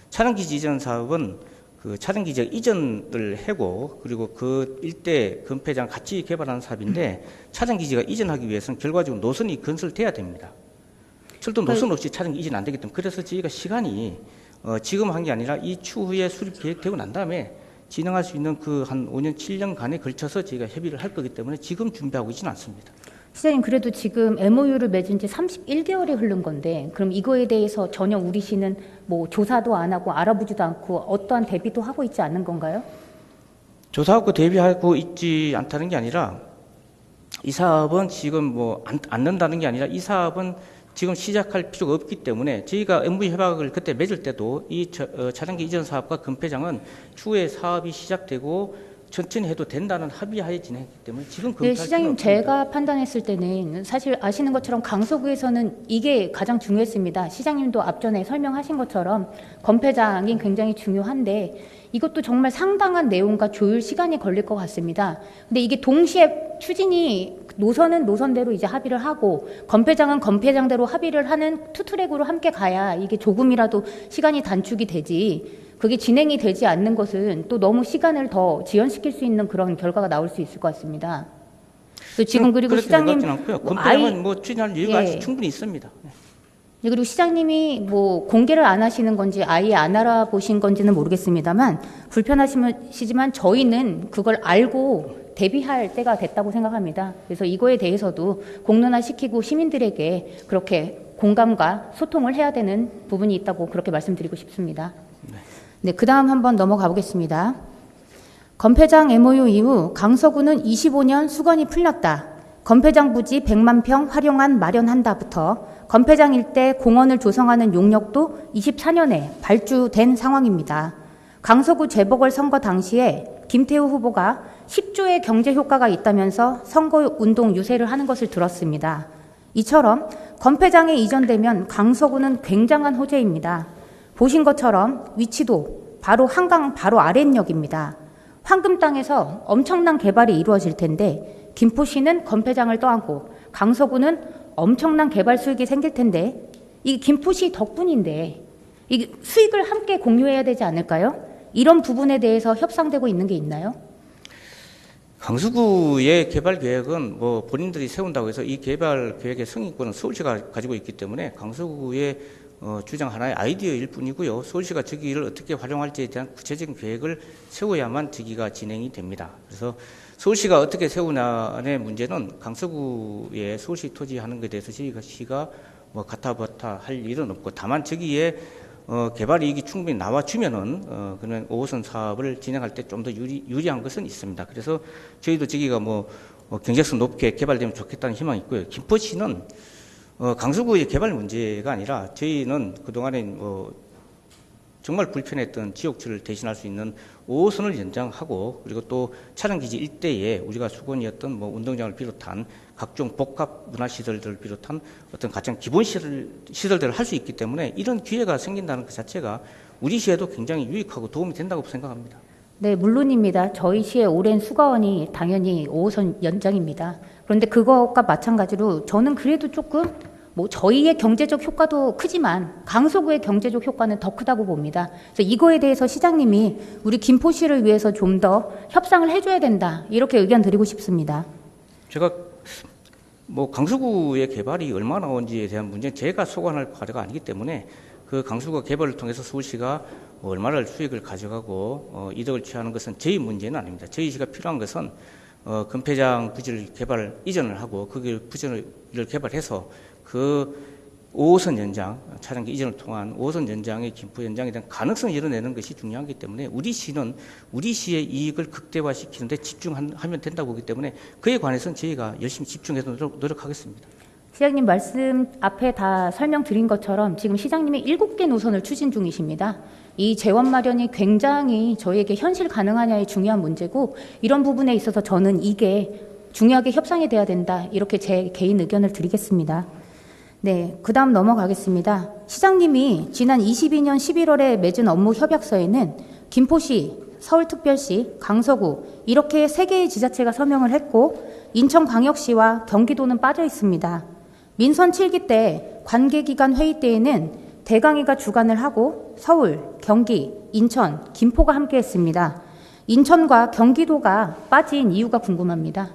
[SPEAKER 3] 차량기지 이전 사업은 그 차량기지 이전을 하고 그리고 그 일대 건폐장 같이 개발하는 사업인데 차량기지가 이전하기 위해서는 결과적으로 노선이 건설돼야 됩니다. 철도 노선 없이 차량이 이전 안 되기 때문에 그래서 저희가 시간이 지금 한 게 아니라 이 추후에 수립 계획되고 난 다음에 진행할 수 있는 그 한 5년, 7년간에 걸쳐서 저희가 협의를 할 거기 때문에 지금 준비하고 있지는 않습니다.
[SPEAKER 1] 시장님, 그래도 지금 MOU를 맺은 지 31개월이 흐른 건데, 그럼 이거에 대해서 전혀 우리 시는 뭐 조사도 안 하고 알아보지도 않고 어떠한 대비도 하고 있지 않는 건가요?
[SPEAKER 3] 조사하고 대비하고 있지 않다는 게 아니라 이 사업은 지금 뭐 안 넣는다는 게 아니라 이 사업은 지금 시작할 필요가 없기 때문에 저희가 MOU 협약을 그때 맺을 때도 이 차량기 이전 사업과 건폐장은 추후에 사업이 시작되고 천천히 해도 된다는 합의하에 진행했기 때문에 지금
[SPEAKER 1] 네, 시장님, 제가 판단했을 때는 사실 아시는 것처럼 강서구에서는 이게 가장 중요했습니다. 시장님도 앞전에 설명하신 것처럼 건폐장이 굉장히 중요한데 이것도 정말 상당한 내용과 조율 시간이 걸릴 것 같습니다. 근데 이게 동시에 추진이 노선은 노선대로 이제 합의를 하고 건폐장은 건폐장대로 합의를 하는 투트랙으로 함께 가야 이게 조금이라도 시간이 단축이 되지, 그게 진행이 되지 않는 것은 또 너무 시간을 더 지연시킬 수 있는 그런 결과가 나올 수 있을 것 같습니다. 지금 그리고 시장님
[SPEAKER 3] 건폐장은 뭐 추진할 이유가 충분히 있습니다.
[SPEAKER 1] 네, 그리고 시장님이 뭐 공개를 안 하시는 건지 아예 안 알아보신 건지는 모르겠습니다만 불편하시지만 저희는 그걸 알고 대비할 때가 됐다고 생각합니다. 그래서 이거에 대해서도 공론화시키고 시민들에게 그렇게 공감과 소통을 해야 되는 부분이 있다고 그렇게 말씀드리고 싶습니다. 네, 그 다음 한번 넘어가 보겠습니다. 건폐장 MOU 이후 강서구는 25년 수건이 풀렸다. 건폐장 부지 100만 평 활용안 마련한다부터 건폐장 일대 공원을 조성하는 용역도 24년에 발주된 상황입니다. 강서구 재보궐선거 당시에 김태우 후보가 10조의 경제 효과가 있다면서 선거운동 유세를 하는 것을 들었습니다. 이처럼 건폐장에 이전되면 강서구는 굉장한 호재입니다. 보신 것처럼 위치도 바로 한강 바로 아랫역입니다. 황금 땅에서 엄청난 개발이 이루어질 텐데 김포시는 건폐장을 떠안고 강서구는 엄청난 개발 수익이 생길 텐데 이게 김포시 덕분인데 이게 수익을 함께 공유해야 되지 않을까요? 이런 부분에 대해서 협상되고 있는 게 있나요?
[SPEAKER 3] 강서구의 개발 계획은 뭐 본인들이 세운다고 해서 이 개발 계획의 승인권은 서울시가 가지고 있기 때문에 강서구의 주장 하나의 아이디어일 뿐이고요. 서울시가 저기를 어떻게 활용할지에 대한 구체적인 계획을 세워야만 저기가 진행이 됩니다. 그래서 서울시가 어떻게 세우냐의 문제는 강서구에 서울시 토지하는 것에 대해서 저희가 뭐 가타바타 할 일은 없고, 다만 저기에 개발 이익이 충분히 나와주면은 그런 5호선 사업을 진행할 때 좀 더 유리한 것은 있습니다. 그래서 저희도 저기가 뭐 경제성 높게 개발되면 좋겠다는 희망이 있고요. 김포시는 강서구의 개발 문제가 아니라 저희는 그동안에 정말 불편했던 지옥철을 대신할 수 있는 5호선을 연장하고 그리고 또 차량기지 일대에 우리가 수건이었던 뭐 운동장을 비롯한 각종 복합 문화시설들을 비롯한 어떤 가장 기본 시설들을 할 수 있기 때문에 이런 기회가 생긴다는 것 자체가 우리 시에도 굉장히 유익하고 도움이 된다고 생각합니다.
[SPEAKER 1] 네, 물론입니다. 저희 시의 오랜 수거원이 당연히 5호선 연장입니다. 그런데 그것과 마찬가지로 저는 그래도 조금 뭐 저희의 경제적 효과도 크지만 강서구의 경제적 효과는 더 크다고 봅니다. 그래서 이거에 대해서 시장님이 우리 김포시를 위해서 좀 더 협상을 해줘야 된다. 이렇게 의견 드리고 싶습니다.
[SPEAKER 3] 제가 뭐 강서구의 개발이 얼마나 나온지에 대한 문제는 제가 소관할 과제가 아니기 때문에 그 강서구 개발을 통해서 서울시가 얼마나 수익을 가져가고 이득을 취하는 것은 저희 문제는 아닙니다. 저희 시가 필요한 것은 금폐장 부지를 이전을 하고 그 부지를 개발해서 그 5호선 연장, 차량기 이전을 통한 5호선 연장의 김포 연장에 대한 가능성을 열어내는 것이 중요하기 때문에 우리 시는 우리 시의 이익을 극대화시키는 데 집중하면 된다고 보기 때문에 그에 관해서는 저희가 열심히 집중해서 노력하겠습니다.
[SPEAKER 1] 시장님 말씀 앞에 다 설명드린 것처럼 지금 시장님이 7개 노선을 추진 중이십니다. 이 재원 마련이 굉장히 저희에게 현실 가능하냐의 중요한 문제고 이런 부분에 있어서 저는 이게 중요하게 협상이 돼야 된다. 이렇게 제 개인 의견을 드리겠습니다. 네, 그 다음 넘어가겠습니다. 시장님이 지난 22년 11월에 맺은 업무 협약서에는 김포시, 서울특별시, 강서구 이렇게 3개의 지자체가 서명을 했고 인천광역시와 경기도는 빠져 있습니다. 민선 7기 때 관계기관 회의 때에는 대강위가 주관을 하고 서울, 경기, 인천, 김포가 함께했습니다. 인천과 경기도가 빠진 이유가 궁금합니다.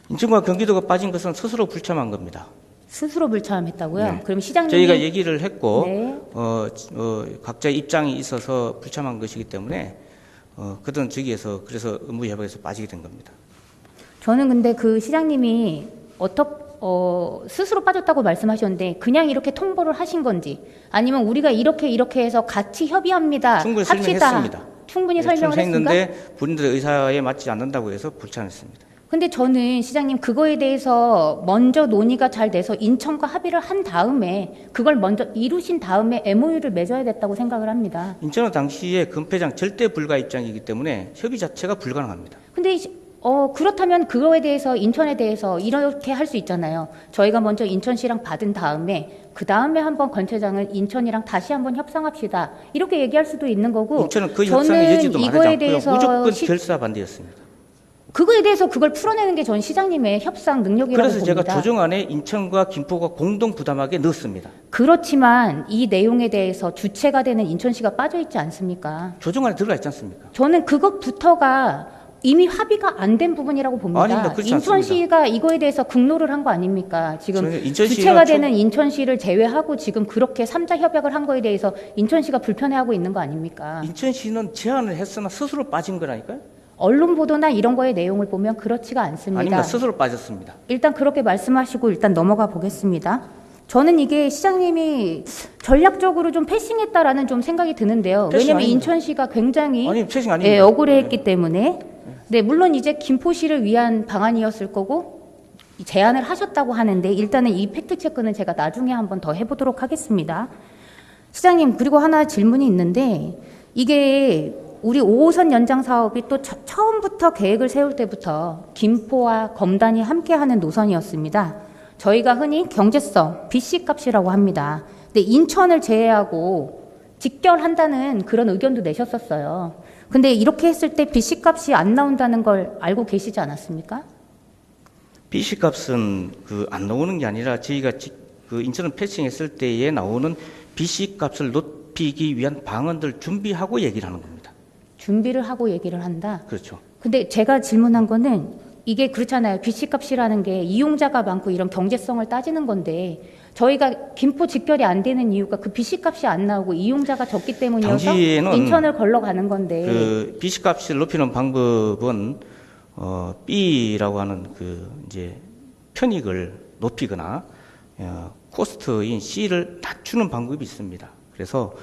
[SPEAKER 3] 인천과 경기도가 빠진 것은 스스로 불참한 겁니다.
[SPEAKER 1] 스스로 불참했다고요?
[SPEAKER 3] 네.
[SPEAKER 1] 그럼 시장님이
[SPEAKER 3] 저희가 얘기를 했고
[SPEAKER 1] 네.
[SPEAKER 3] 각자의 입장이 있어서 불참한 것이기 때문에 그들은 저기에서 그래서 의무협약에서 빠지게 된 겁니다.
[SPEAKER 1] 저는 근데 그 시장님이 스스로 빠졌다고 말씀하셨는데 그냥 이렇게 통보를 하신 건지 아니면 우리가 이렇게 해서 같이 협의합니다.
[SPEAKER 3] 충분히
[SPEAKER 1] 합시다.
[SPEAKER 3] 설명했습니다.
[SPEAKER 1] 충분히 설명을 했습니까?
[SPEAKER 3] 했는데 본인들의 의사에 맞지 않는다고 해서 불참했습니다.
[SPEAKER 1] 근데 저는 시장님 그거에 대해서 먼저 논의가 잘 돼서 인천과 합의를 한 다음에 그걸 먼저 이루신 다음에 MOU를 맺어야 됐다고 생각을 합니다.
[SPEAKER 3] 인천은 당시에 금폐장 절대 불가 입장이기 때문에 협의 자체가 불가능합니다.
[SPEAKER 1] 근데 그렇다면 그거에 대해서 인천에 대해서 이렇게 할 수 있잖아요. 저희가 먼저 인천시랑 받은 다음에 그 다음에 한번 건체장을 인천이랑 다시 한번 협상합시다. 이렇게 얘기할 수도 있는 거고.
[SPEAKER 3] 인천은 그 협상의 여지도
[SPEAKER 1] 이거에
[SPEAKER 3] 말하지
[SPEAKER 1] 대해서
[SPEAKER 3] 않고요. 무조건 결사 반대였습니다.
[SPEAKER 1] 그거에 대해서 그걸 풀어내는 게 전 시장님의 협상 능력이라고
[SPEAKER 3] 그래서
[SPEAKER 1] 봅니다.
[SPEAKER 3] 제가 조정안에 인천과 김포가 공동 부담하게 넣었습니다.
[SPEAKER 1] 그렇지만 이 내용에 대해서 주체가 되는 인천시가 빠져있지 않습니까?
[SPEAKER 3] 조정안에 들어가 있지 않습니까?
[SPEAKER 1] 저는 그것부터가 이미 합의가 안 된 부분이라고 봅니다.
[SPEAKER 3] 아닙니다. 그렇지
[SPEAKER 1] 인천시가 이거에 대해서 극노를 한 거 아닙니까? 지금
[SPEAKER 3] 인천시가
[SPEAKER 1] 주체가 되는 인천시를 제외하고 지금 그렇게 3자 협약을 한 거에 대해서 인천시가 불편해하고 있는 거 아닙니까?
[SPEAKER 3] 인천시는 제안을 했으나 스스로 빠진 거라니까요?
[SPEAKER 1] 언론 보도나 이런 거의 내용을 보면 그렇지가 않습니다.
[SPEAKER 3] 아닙니다. 스스로 빠졌습니다.
[SPEAKER 1] 일단 그렇게 말씀하시고 일단 넘어가 보겠습니다. 저는 이게 시장님이 전략적으로 좀 패싱했다라는 좀 생각이 드는데요.
[SPEAKER 3] 패싱
[SPEAKER 1] 왜냐하면
[SPEAKER 3] 아닙니다.
[SPEAKER 1] 인천시가 굉장히
[SPEAKER 3] 패싱 아닙니다.
[SPEAKER 1] 억울해했기 때문에 네, 물론 이제 김포시를 위한 방안이었을 거고 제안을 하셨다고 하는데 일단은 이 팩트 체크는 제가 나중에 한번 더 해보도록 하겠습니다. 시장님 그리고 하나 질문이 있는데 이게 우리 5호선 연장 사업이 또 처음부터 계획을 세울 때부터 김포와 검단이 함께하는 노선이었습니다. 저희가 흔히 경제성, BC값이라고 합니다. 근데 인천을 제외하고 직결한다는 그런 의견도 내셨었어요. 근데 이렇게 했을 때 BC값이 안 나온다는 걸 알고 계시지 않았습니까?
[SPEAKER 3] BC값은 안 나오는 게 아니라 저희가 인천을 패싱했을 때에 나오는 BC값을 높이기 위한 방안들 준비하고 얘기를 하는 겁니다.
[SPEAKER 1] 준비를 하고 얘기를 한다?
[SPEAKER 3] 그렇죠.
[SPEAKER 1] 근데 제가 질문한 거는 이게 그렇잖아요. BC값이라는 게 이용자가 많고 이런 경제성을 따지는 건데 저희가 김포 직결이 안 되는 이유가 그 BC값이 안 나오고 이용자가 적기 때문이어서
[SPEAKER 3] 당시에는
[SPEAKER 1] 인천을 걸러가는 건데
[SPEAKER 3] 그 BC값을 높이는 방법은 B라고 하는 이제 편익을 높이거나 코스트인 C를 낮추는 방법이 있습니다. 그래서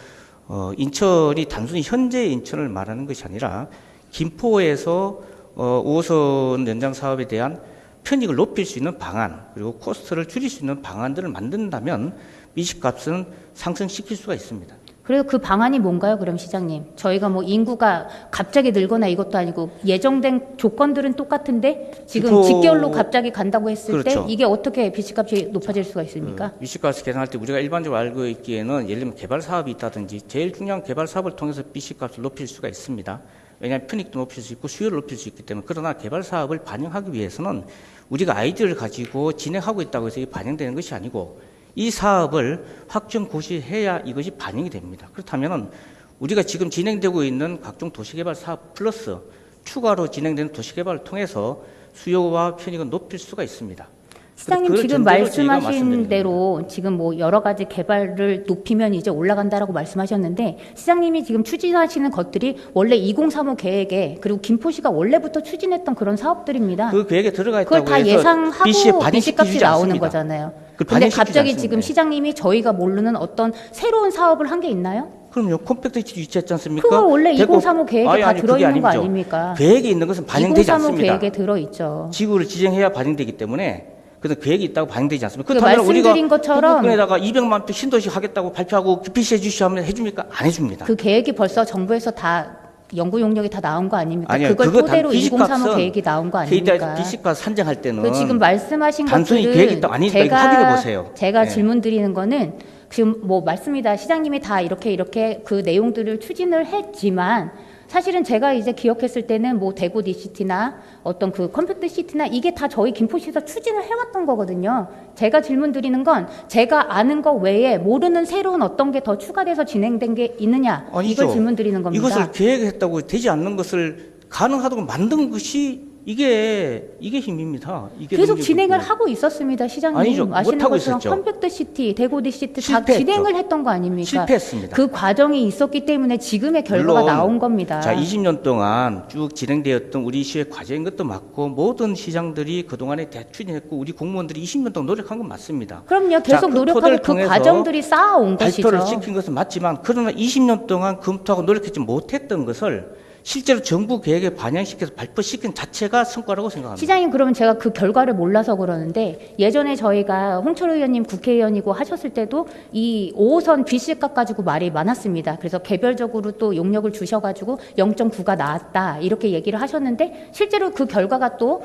[SPEAKER 3] 인천이 단순히 현재 인천을 말하는 것이 아니라 김포에서 5호선 연장 사업에 대한 편익을 높일 수 있는 방안 그리고 코스트를 줄일 수 있는 방안들을 만든다면 BC값은 상승시킬 수가 있습니다.
[SPEAKER 1] 그래서 그 방안이 뭔가요, 그럼 시장님? 저희가 뭐 인구가 갑자기 늘거나 이것도 아니고 예정된 조건들은 똑같은데 지금 직결로 갑자기 간다고 했을
[SPEAKER 3] 그렇죠.
[SPEAKER 1] 때 이게 어떻게 BC값이 높아질 수가 있습니까?
[SPEAKER 3] BC값을 계산할 때 우리가 일반적으로 알고 있기에는 예를 들면 개발 사업이 있다든지 제일 중요한 개발 사업을 통해서 BC값을 높일 수가 있습니다. 왜냐하면 편익도 높일 수 있고 수요를 높일 수 있기 때문에. 그러나 개발 사업을 반영하기 위해서는 우리가 아이디어를 가지고 진행하고 있다고 해서 이게 반영되는 것이 아니고 이 사업을 확정 고시해야 이것이 반영이 됩니다. 그렇다면 우리가 지금 진행되고 있는 각종 도시개발 사업 플러스 추가로 진행되는 도시개발을 통해서 수요와 편익을 높일 수가 있습니다.
[SPEAKER 1] 시장님 지금 말씀하신 대로 지금 뭐 여러 가지 개발을 높이면 이제 올라간다라고 말씀하셨는데 시장님이 지금 추진하시는 것들이 원래 2035 계획에 그리고 김포시가 원래부터 추진했던 그런 사업들입니다.
[SPEAKER 3] 그 계획에 들어가 있다고
[SPEAKER 1] 그걸 다
[SPEAKER 3] 해서
[SPEAKER 1] 예상하고 BC값이 나오는 거잖아요. 그런데 갑자기 지금 시장님이 저희가 모르는 어떤 새로운 사업을 한 게 있나요?
[SPEAKER 3] 그럼요. 컴팩트 시티 유치했지 않습니까?
[SPEAKER 1] 그거 원래 2035 계획에 다 들어있는 거 아닙니까?
[SPEAKER 3] 계획에 있는 것은 반영되지 않습니다.
[SPEAKER 1] 2035 계획에 들어있죠.
[SPEAKER 3] 지구를 지정해야 반영되기 때문에 그래서 계획이 있다고 반영되지 않습니까?
[SPEAKER 1] 그
[SPEAKER 3] 그렇다면 우리가
[SPEAKER 1] 것처럼
[SPEAKER 3] 북부권에다가 200만 평 신도시 하겠다고 발표하고 BC 주시하면 해줍니까? 안 해줍니다.
[SPEAKER 1] 그 계획이 벌써 정부에서 다 연구 용역이 다 나온 거 아닙니까?
[SPEAKER 3] 아니요,
[SPEAKER 1] 그걸 토대로 2035 계획이 나온 거 아닙니까?
[SPEAKER 3] BC값 산정할 때는
[SPEAKER 1] 그 지금 말씀하신
[SPEAKER 3] 단순히
[SPEAKER 1] 것들은
[SPEAKER 3] 계획이 있다 아니다 이거 확인해 보세요.
[SPEAKER 1] 제가
[SPEAKER 3] 네.
[SPEAKER 1] 질문 드리는 거는 지금 뭐 맞습니다. 시장님이 다 이렇게 그 내용들을 추진을 했지만 사실은 제가 이제 기억했을 때는 뭐 대구 DCT나 어떤 그 컴팩트 시티나 이게 다 저희 김포시에서 추진을 해왔던 거거든요. 제가 질문 드리는 건 제가 아는 거 외에 모르는 새로운 어떤 게 더 추가돼서 진행된 게 있느냐
[SPEAKER 3] 아니죠.
[SPEAKER 1] 이걸 질문 드리는 겁니다.
[SPEAKER 3] 이것을 계획했다고 되지 않는 것을 가능하다고 만든 것이 이게 힘입니다. 이게
[SPEAKER 1] 계속
[SPEAKER 3] 능력이고.
[SPEAKER 1] 진행을 하고 있었습니다, 시장님.
[SPEAKER 3] 아니죠.
[SPEAKER 1] 아시는
[SPEAKER 3] 못하고
[SPEAKER 1] 것처럼
[SPEAKER 3] 있었죠.
[SPEAKER 1] 컴팩트 시티, 대구 DCT 다
[SPEAKER 3] 실패했죠.
[SPEAKER 1] 진행을 했던 거 아닙니까?
[SPEAKER 3] 실패했습니다.
[SPEAKER 1] 그 과정이 있었기 때문에 지금의 결과가
[SPEAKER 3] 물론,
[SPEAKER 1] 나온 겁니다.
[SPEAKER 3] 자, 20년 동안 쭉 진행되었던 우리 시의 과제인 것도 맞고 모든 시장들이 그동안에 추진했고 우리 공무원들이 20년 동안 노력한 건 맞습니다.
[SPEAKER 1] 그럼요. 계속 노력하고 그 과정들이 쌓아온 것이죠.
[SPEAKER 3] 발표를 시킨 것은 맞지만 그러나 20년 동안 검토하고 노력하지 못했던 것을 실제로 정부 계획에 반영시켜서 발표시킨 자체가 성과라고 생각합니다.
[SPEAKER 1] 시장님, 그러면 제가 그 결과를 몰라서 그러는데 예전에 저희가 홍철호 의원님 국회의원이고 하셨을 때도 이 5호선 BC값 가지고 말이 많았습니다. 그래서 개별적으로 또 용역을 주셔가지고 0.9가 나왔다 이렇게 얘기를 하셨는데 실제로 그 결과가 또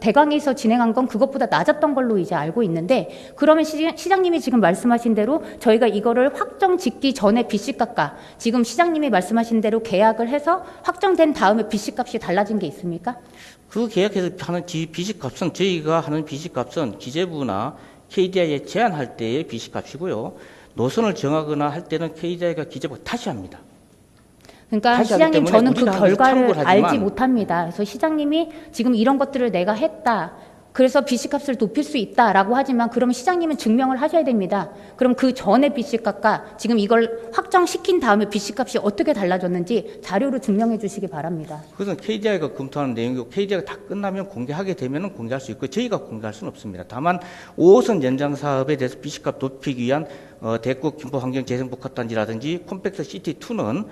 [SPEAKER 1] 대강에서 진행한 건 그것보다 낮았던 걸로 이제 알고 있는데 그러면 시장님이 지금 말씀하신 대로 저희가 이거를 확정 짓기 전에 BC값과 지금 시장님이 말씀하신 대로 계약을 해서 확정된 다음에 BC값이 달라진 게 있습니까?
[SPEAKER 3] 그 계약에서 하는 BC값은 저희가 하는 BC값은 기재부나 KDI에 제안할 때의 BC값이고요. 노선을 정하거나 할 때는 KDI가 기재부가 다시 합니다.
[SPEAKER 1] 그러니까 시장님 저는 그 결과를 알지 못합니다. 그래서 시장님이 지금 이런 것들을 내가 했다. 그래서 BC값을 높일 수 있다라고 하지만 그러면 시장님은 증명을 하셔야 됩니다. 그럼 그 전에 BC값과 지금 이걸 확정시킨 다음에 BC값이 어떻게 달라졌는지 자료로 증명해 주시기 바랍니다.
[SPEAKER 3] 그것은 KDI가 검토하는 내용이고 KDI가 다 끝나면 공개하게 되면 공개할 수 있고 저희가 공개할 수는 없습니다. 다만 5호선 연장 사업에 대해서 BC값 높이기 위한 대구 김포환경재생복합단지라든지 컴팩트 시티2는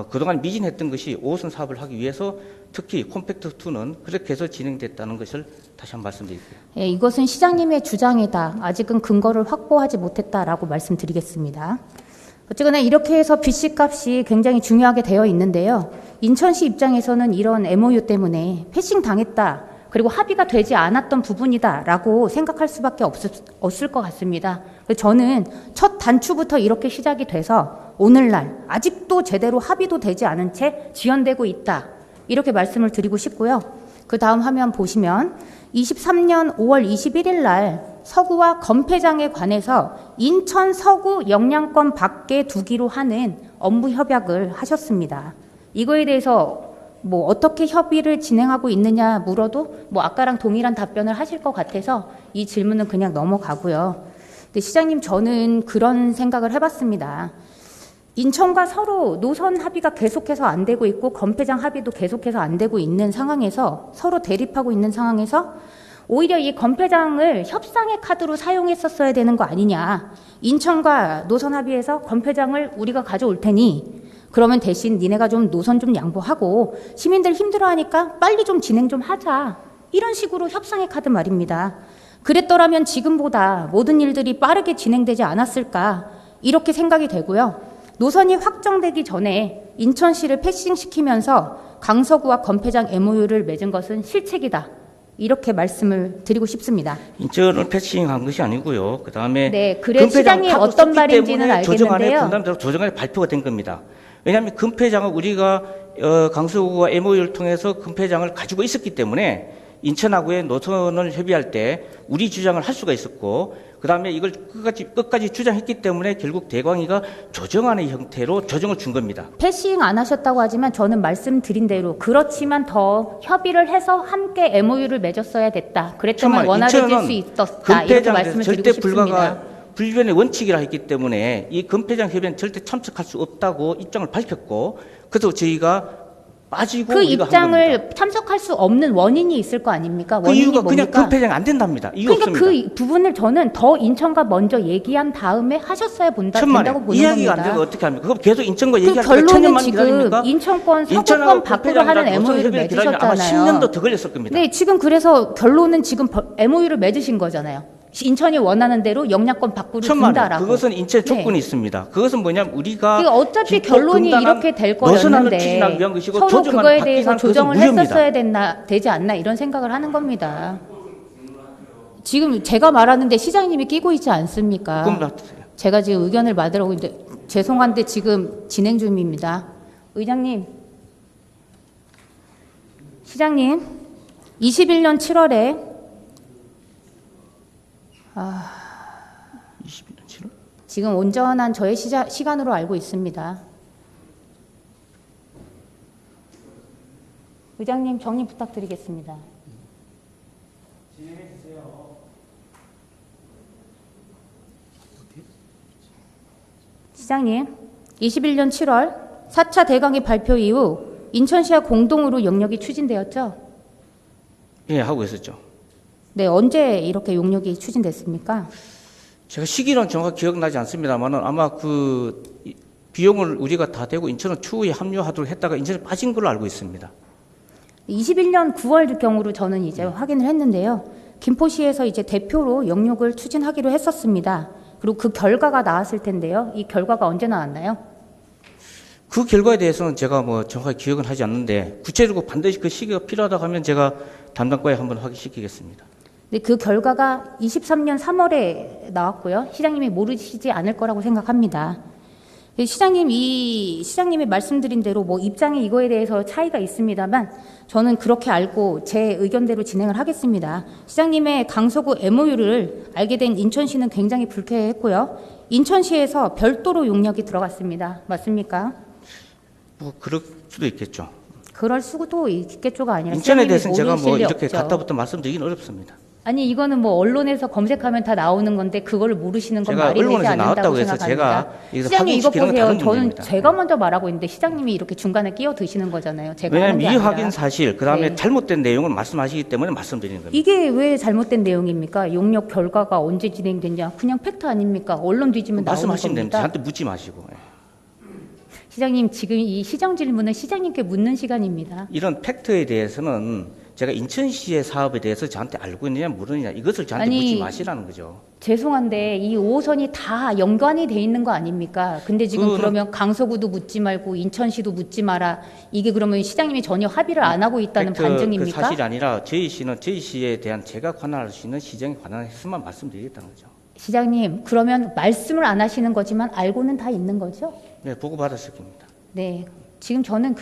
[SPEAKER 3] 그동안 미진했던 것이 5호선 사업을 하기 위해서 특히 컴팩트2는 그렇게 해서 진행됐다는 것을 다시 한번 말씀드릴게요.
[SPEAKER 1] 예, 이것은 시장님의 주장이다. 아직은 근거를 확보하지 못했다라고 말씀드리겠습니다. 어쨌거나 이렇게 해서 BC값이 굉장히 중요하게 되어 있는데요. 인천시 입장에서는 이런 MOU 때문에 패싱 당했다. 그리고 합의가 되지 않았던 부분이다라고 생각할 수밖에 없을 것 같습니다. 저는 첫 단추부터 이렇게 시작이 돼서 오늘날 아직도 제대로 합의도 되지 않은 채 지연되고 있다. 이렇게 말씀을 드리고 싶고요. 그 다음 화면 보시면 23년 5월 21일 날 서구와 건폐장에 관해서 인천 서구 영향권 밖에 두기로 하는 업무 협약을 하셨습니다. 이거에 대해서 뭐 어떻게 협의를 진행하고 있느냐 물어도 뭐 아까랑 동일한 답변을 하실 것 같아서 이 질문은 그냥 넘어가고요. 근데 시장님 저는 그런 생각을 해봤습니다. 인천과 서로 노선 합의가 계속해서 안 되고 있고 건폐장 합의도 계속해서 안 되고 있는 상황에서 서로 대립하고 있는 상황에서 오히려 이 건폐장을 협상의 카드로 사용했었어야 되는 거 아니냐. 인천과 노선 합의해서 건폐장을 우리가 가져올 테니 그러면 대신 니네가 좀 노선 좀 양보하고 시민들 힘들어하니까 빨리 좀 진행 좀 하자. 이런 식으로 협상의 카드 말입니다. 그랬더라면 지금보다 모든 일들이 빠르게 진행되지 않았을까 이렇게 생각이 되고요. 노선이 확정되기 전에 인천시를 패싱시키면서 강서구와 건폐장 MOU를 맺은 것은 실책이다. 이렇게 말씀을 드리고 싶습니다.
[SPEAKER 3] 인천을 패싱한 것이 아니고요. 그다음에
[SPEAKER 1] 네, 그래 시장님 어떤 말인지는 알겠는데요.
[SPEAKER 3] 조정안에 발표가 된 겁니다. 왜냐하면 금폐장은 우리가 강서구와 MOU를 통해서 금폐장을 가지고 있었기 때문에 인천하고의 노선을 협의할 때 우리 주장을 할 수가 있었고, 그다음에 이걸 끝까지 주장했기 때문에 결국 대광이가 조정안의 형태로 조정을 준 겁니다.
[SPEAKER 1] 패싱 안 하셨다고 하지만 저는 말씀드린 대로 그렇지만 더 협의를 해서 함께 MOU를 맺었어야 됐다. 그랬더니 원활해질 수 있었다. 이렇게 말씀을 드리고 싶습니다.
[SPEAKER 3] 불변의 원칙이라 했기 때문에 이 금폐장 협의는 절대 참석할 수 없다고 입장을 밝혔고, 그래서 저희가 빠지고
[SPEAKER 1] 그 입장을 참석할 수 없는 원인이 있을 거 아닙니까?
[SPEAKER 3] 그
[SPEAKER 1] 원인이
[SPEAKER 3] 이유가
[SPEAKER 1] 뭡니까?
[SPEAKER 3] 그냥 금폐장 안 된답니다. 이유
[SPEAKER 1] 그러니까
[SPEAKER 3] 없습니다.
[SPEAKER 1] 그 부분을 저는 더 인천과 먼저 얘기한 다음에 하셨어야 된다고 보는
[SPEAKER 3] 이야기가 안
[SPEAKER 1] 겁니다.
[SPEAKER 3] 되고 어떻게 합니까? 그럼 계속 인천과
[SPEAKER 1] 그
[SPEAKER 3] 얘기할 때
[SPEAKER 1] 결론은
[SPEAKER 3] 천년만
[SPEAKER 1] 지금
[SPEAKER 3] 기다립니까?
[SPEAKER 1] 인천권 서구권 밖으로 하는 MOU를
[SPEAKER 3] 아마
[SPEAKER 1] 맺으셨잖아요.
[SPEAKER 3] 10년도 더 걸렸을 겁니다.
[SPEAKER 1] 네, 지금 그래서 결론은 지금 MOU를 맺으신 거잖아요. 인천이 원하는 대로 영향권 밖으로 둔다라고.
[SPEAKER 3] 그것은 인체 조건이 있습니다. 그것은 뭐냐면 우리가
[SPEAKER 1] 어차피 결론이 이렇게 될 거였는데 서로 그거에 대해서 조정을 했었어야 되지 않나 이런 생각을 하는 겁니다. 지금 제가 말하는데 시장님이 끼고 있지 않습니까? 제가 지금 의견을 받으라고 있는데 죄송한데 지금 진행 중입니다. 의장님, 시장님, 21년 7월에
[SPEAKER 3] 21년 7월?
[SPEAKER 1] 지금 온전한 저의 시간으로 알고 있습니다. 의장님 정리 부탁드리겠습니다. 진행해 주세요. 시장님, 21년 7월 4차 대강의 발표 이후 인천시와 공동으로 용역이 추진되었죠?
[SPEAKER 3] 예, 하고 있었죠.
[SPEAKER 1] 네, 언제 이렇게 용역이 추진됐습니까?
[SPEAKER 3] 제가 시기는 정확히 기억나지 않습니다만 아마 그 비용을 우리가 다 대고 인천은 추후에 합류하도록 했다가 인천에 빠진 걸로 알고 있습니다.
[SPEAKER 1] 21년 9월 경으로 저는 이제 확인을 했는데요. 김포시에서 이제 대표로 용역을 추진하기로 했었습니다. 그리고 그 결과가 나왔을 텐데요. 이 결과가 언제 나왔나요?
[SPEAKER 3] 그 결과에 대해서는 제가 뭐 정확하게 기억은 하지 않는데 구체적으로 반드시 그 시기가 필요하다고 하면 제가 담당과에 한번 확인시키겠습니다.
[SPEAKER 1] 네, 그 결과가 23년 3월에 나왔고요. 시장님이 모르시지 않을 거라고 생각합니다. 시장님이 말씀드린 대로 뭐 입장이 이거에 대해서 차이가 있습니다만 저는 그렇게 알고 제 의견대로 진행을 하겠습니다. 시장님의 강서구 MOU를 알게 된 인천시는 굉장히 불쾌했고요. 인천시에서 별도로 용역이 들어갔습니다. 맞습니까?
[SPEAKER 3] 뭐 그럴 수도 있겠죠.
[SPEAKER 1] 그럴 수도 있겠죠가 아니라
[SPEAKER 3] 인천에 대해서는 제가 뭐
[SPEAKER 1] 일이
[SPEAKER 3] 이렇게
[SPEAKER 1] 없죠.
[SPEAKER 3] 갖다부터 말씀드리기는 어렵습니다.
[SPEAKER 1] 아니 이거는 뭐 언론에서 검색하면 다 나오는 건데 그걸 모르시는 건 말이 되지 않는다고 생각합니다.
[SPEAKER 3] 시장님
[SPEAKER 1] 이거 보세요. 저는
[SPEAKER 3] 문제입니다.
[SPEAKER 1] 제가 먼저 말하고 있는데 시장님이 이렇게 중간에 끼어드시는 거잖아요. 제가
[SPEAKER 3] 왜냐하면
[SPEAKER 1] 하는 게 아니라.
[SPEAKER 3] 미확인 사실 그다음에
[SPEAKER 1] 네.
[SPEAKER 3] 잘못된 내용을 말씀하시기 때문에 말씀드리는 겁니다.
[SPEAKER 1] 이게 왜 잘못된 내용입니까? 용역 결과가 언제 진행됐냐? 그냥 팩트 아닙니까? 언론 뒤지면 나오는
[SPEAKER 3] 말씀하시면 됩니다.
[SPEAKER 1] 겁니다.
[SPEAKER 3] 저한테 묻지 마시고.
[SPEAKER 1] 시장님 지금 이 시정 질문은 시장님께 묻는 시간입니다.
[SPEAKER 3] 이런 팩트에 대해서는 제가 인천시의 사업에 대해서 저한테 알고 있느냐 모르느냐 이것을 저한테 묻지 마시라는 거죠.
[SPEAKER 1] 죄송한데 이 5호선이 다 연관이 돼 있는 거 아닙니까? 근데 지금 그러면 강서구도 묻지 말고 인천시도 묻지 마라. 이게 그러면 시장님이 전혀 합의를 안 하고 있다는 반증입니까?
[SPEAKER 3] 그 사실이 아니라 저희 시에 대한 제가 관할할 수 있는 시장에 관한 해서만 말씀드리겠다는 거죠.
[SPEAKER 1] 시장님 그러면 말씀을 안 하시는 거지만 알고는 다 있는 거죠?
[SPEAKER 3] 네, 보고 받았을 겁니다.
[SPEAKER 1] 네, 지금 저는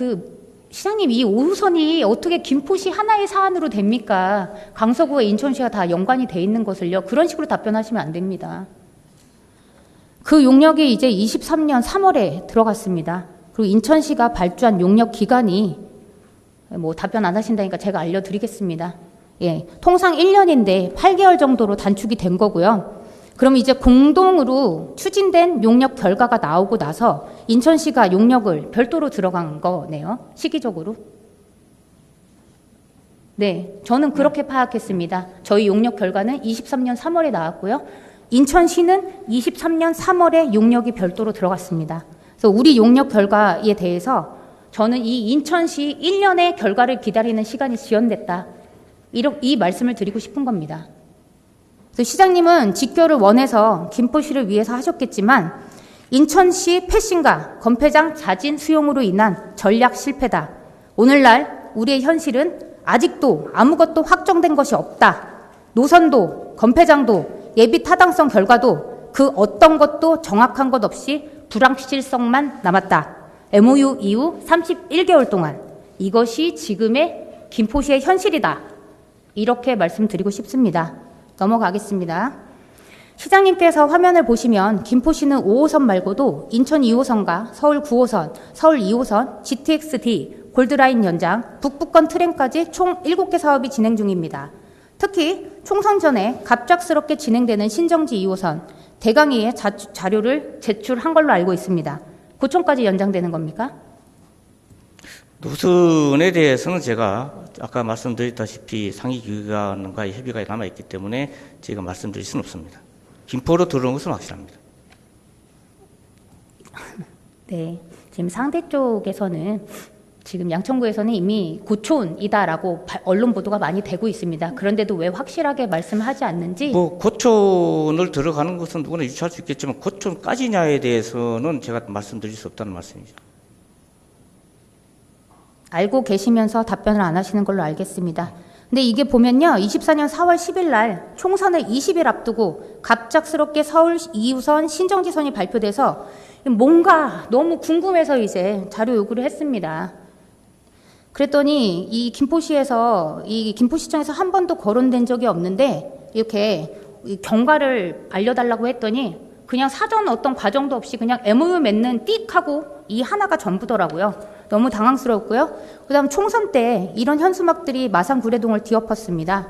[SPEAKER 1] 시장님 이 5호선이 어떻게 김포시 하나의 사안으로 됩니까? 강서구와 인천시가 다 연관이 돼 있는 것을요. 그런 식으로 답변하시면 안 됩니다. 그 용역이 이제 23년 3월에 들어갔습니다. 그리고 인천시가 발주한 용역 기간이 뭐 답변 안 하신다니까 제가 알려드리겠습니다. 예, 통상 1년인데 8개월 정도로 단축이 된 거고요. 그럼 이제 공동으로 추진된 용역 결과가 나오고 나서 인천시가 용역을 별도로 들어간 거네요. 시기적으로. 네, 저는 그렇게 파악했습니다. 저희 용역 결과는 23년 3월에 나왔고요. 인천시는 23년 3월에 용역이 별도로 들어갔습니다. 그래서 우리 용역 결과에 대해서 저는 이 인천시 1년의 결과를 기다리는 시간이 지연됐다. 이 말씀을 드리고 싶은 겁니다. 그래서 시장님은 직결을 원해서 김포시를 위해서 하셨겠지만 인천시 패싱과 건폐장 자진 수용으로 인한 전략 실패다. 오늘날 우리의 현실은 아직도 아무것도 확정된 것이 없다. 노선도 건폐장도 예비 타당성 결과도 그 어떤 것도 정확한 것 없이 불확실성만 남았다. MOU 이후 31개월 동안 이것이 지금의 김포시의 현실이다. 이렇게 말씀드리고 싶습니다. 넘어가겠습니다. 시장님께서 화면을 보시면 김포시는 5호선 말고도 인천 2호선과 서울 9호선, 서울 2호선, GTX-D, 골드라인 연장, 북부권 트램까지 총 7개 사업이 진행 중입니다. 특히 총선 전에 갑작스럽게 진행되는 신정지 2호선, 대강의에 자료를 제출한 걸로 알고 있습니다. 고촌까지 연장되는 겁니까?
[SPEAKER 3] 노선에 대해서는 제가 아까 말씀드렸다시피 상위기관과의 협의가 남아있기 때문에 제가 말씀드릴 수는 없습니다. 김포로 들어오는 것은 확실합니다.
[SPEAKER 1] 네, 지금 상대 쪽에서는 지금 양천구에서는 이미 고촌이다라고 언론 보도가 많이 되고 있습니다. 그런데도 왜 확실하게 말씀하지 않는지.
[SPEAKER 3] 고촌을 들어가는 것은 누구나 유추할 수 있겠지만 고촌까지냐에 대해서는 제가 말씀드릴 수 없다는 말씀이죠.
[SPEAKER 1] 알고 계시면서 답변을 안 하시는 걸로 알겠습니다. 근데 이게 보면요, 24년 4월 10일 날 총선을 20일 앞두고 갑작스럽게 서울 2호선 신정지선이 발표돼서 뭔가 너무 궁금해서 이제 자료 요구를 했습니다. 그랬더니 이 김포시에서, 이 김포시청에서 한 번도 거론된 적이 없는데 이렇게 경과를 알려달라고 했더니 그냥 사전 어떤 과정도 없이 그냥 MOU 맺는 띡 하고 이 하나가 전부더라고요. 너무 당황스러웠고요. 그 다음 총선 때 이런 현수막들이 마산 구례동을 뒤엎었습니다.